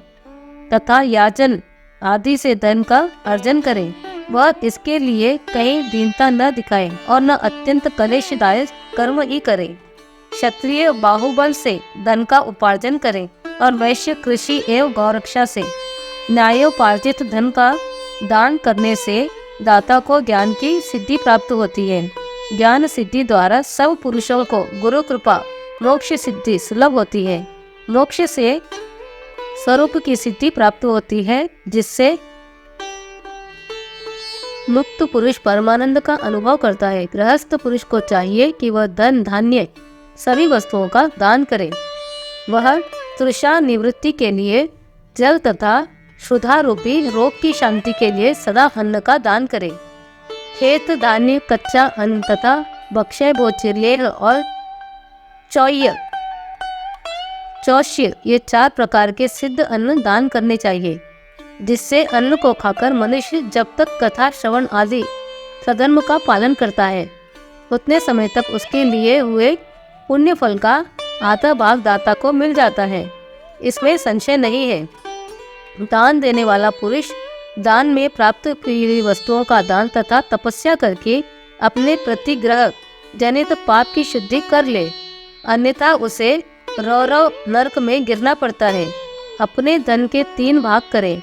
तथा याचन आदि से धन का अर्जन करे। वह इसके लिए कहीं दीनता न दिखाए और न अत्यंत कलेशदायक कर्म ही करे। क्षत्रिय बाहुबल से धन का उपार्जन करे और वैश्य कृषि एवं गौरक्षा से। न्यायोपार्जित धन का दान करने से दाता को ज्ञान की सिद्धि प्राप्त होती है। ज्ञान सिद्धि द्वारा सब पुरुषों को गुरु कृपा मोक्ष सिद्धि सुलभ होती है। मोक्ष से स्वरूप की सिद्धि प्राप्त होती है, जिससे मुक्त पुरुष परमानंद का अनुभव करता है। गृहस्थ पुरुष को चाहिए कि वह धन धान्य सभी वस्तुओं का दान करे। वह तृषा निवृत्ति के लिए जल तथा क्षुधा रूपी रोग की शांति के लिए सदा अन्न का दान करे। खेत धान्य, कच्चा अन्न तथा भक्ष्य भोज्य और चौष्य ये 4 प्रकार के सिद्ध अन्न दान करने चाहिए, जिससे अन्न को खाकर मनुष्य जब तक कथा श्रवण आदि सधर्म का पालन करता है उतने समय तक उसके लिए हुए पुण्य फल का आधा भाग दाता को मिल जाता है। इसमें संशय नहीं है। दान देने वाला पुरुष दान में प्राप्त की हुई वस्तुओं का दान तथा तपस्या करके अपने प्रतिग्रह जनित पाप की शुद्धि कर ले, अन्यथा उसे रौरव नरक में गिरना पड़ता है। अपने धन के 3 भाग करें,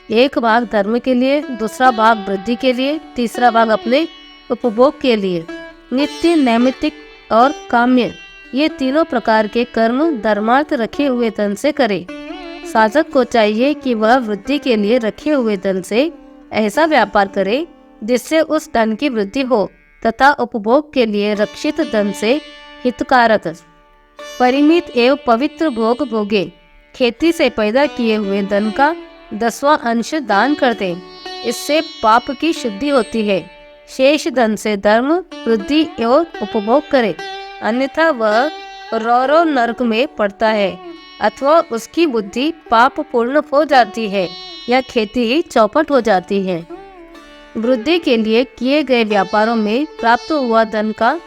एक भाग धर्म के लिए, दूसरा भाग वृद्धि के लिए, तीसरा भाग अपने उपभोग के लिए। नित्य, नैमित्तिक और काम्य ये तीनों प्रकार के कर्म धर्मार्थ रखे हुए धन से करे। साधक को चाहिए कि वह वृद्धि के लिए रखे हुए धन से ऐसा व्यापार करे जिससे उस धन की वृद्धि हो तथा उपभोग के लिए रक्षित धन से हितकारक परिमित एवं पवित्र भोग भोगे। खेती से पैदा किए हुए धन का 10वां अंश दान कर दें, इससे पाप की शुद्धि होती है। शेष धन से धर्म, वृद्धि एवं उपभोग करे, अन्यथा वह रौरव नरक में पड़ता है अथवा उसकी बुद्धि पाप पूर्ण हो जाती है या खेती ही चौपट हो जाती है। वृद्धि के लिए किए गए व्यापारों में प्राप्त हुआ धन का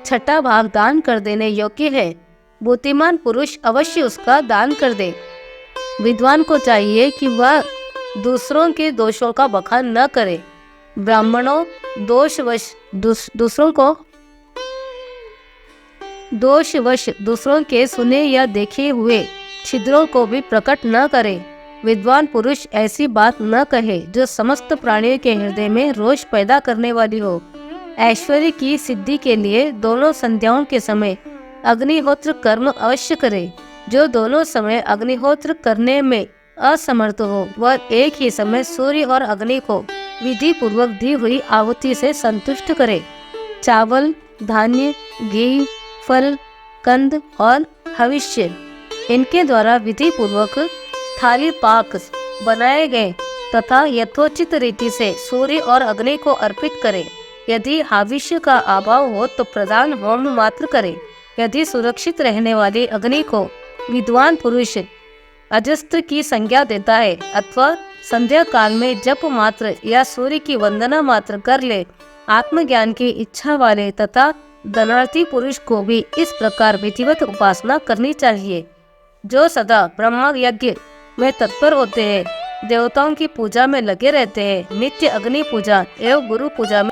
6वां भाग दान कर देने योग्य है। बुद्धिमान पुरुष अवश्य उसका दान कर दे। विद्वान को चाहिए कि वह दूसरों के दोषों का बखान न करे। ब्राह्मणों दोषवश दूसरों के सुने या देखे हुए छिद्रों को भी प्रकट न करे। विद्वान पुरुष ऐसी बात न कहे जो समस्त प्राणियों के हृदय में रोष पैदा करने वाली हो। ऐश्वर्य की सिद्धि के लिए दोनों संध्याओं के समय अग्निहोत्र कर्म अवश्य करे। जो दोनों समय अग्निहोत्र करने में असमर्थ हो वह एक ही समय सूर्य और अग्नि को विधि पूर्वक दी हुई आहुति से संतुष्ट करे। चावल, धान्य, घी, फल, कंद और हविष्य इनके द्वारा विधि पूर्वक थाली पाक बनाए गए तथा यथोचित रीति से सूर्य और अग्नि को अर्पित करे। यदि हविष्य का अभाव हो तो प्रधान होम मात्र करे। यदि सुरक्षित रहने वाली अग्नि को विद्वान पुरुष अजस्त्र की संज्ञा देता है अथवा संध्या काल में जप मात्र या सूर्य की वंदना मात्र कर ले, आत्मज्ञान की इच्छा वाले तथा धनार्थी पुरुष को भी इस प्रकार विधिवत उपासना करनी चाहिए। जो सदा ब्रह्म यज्ञ में तत्पर होते हैं, देवताओं की पूजा में लगे रहते हैं, नित्य अग्नि पूजा एवं गुरु पूजा में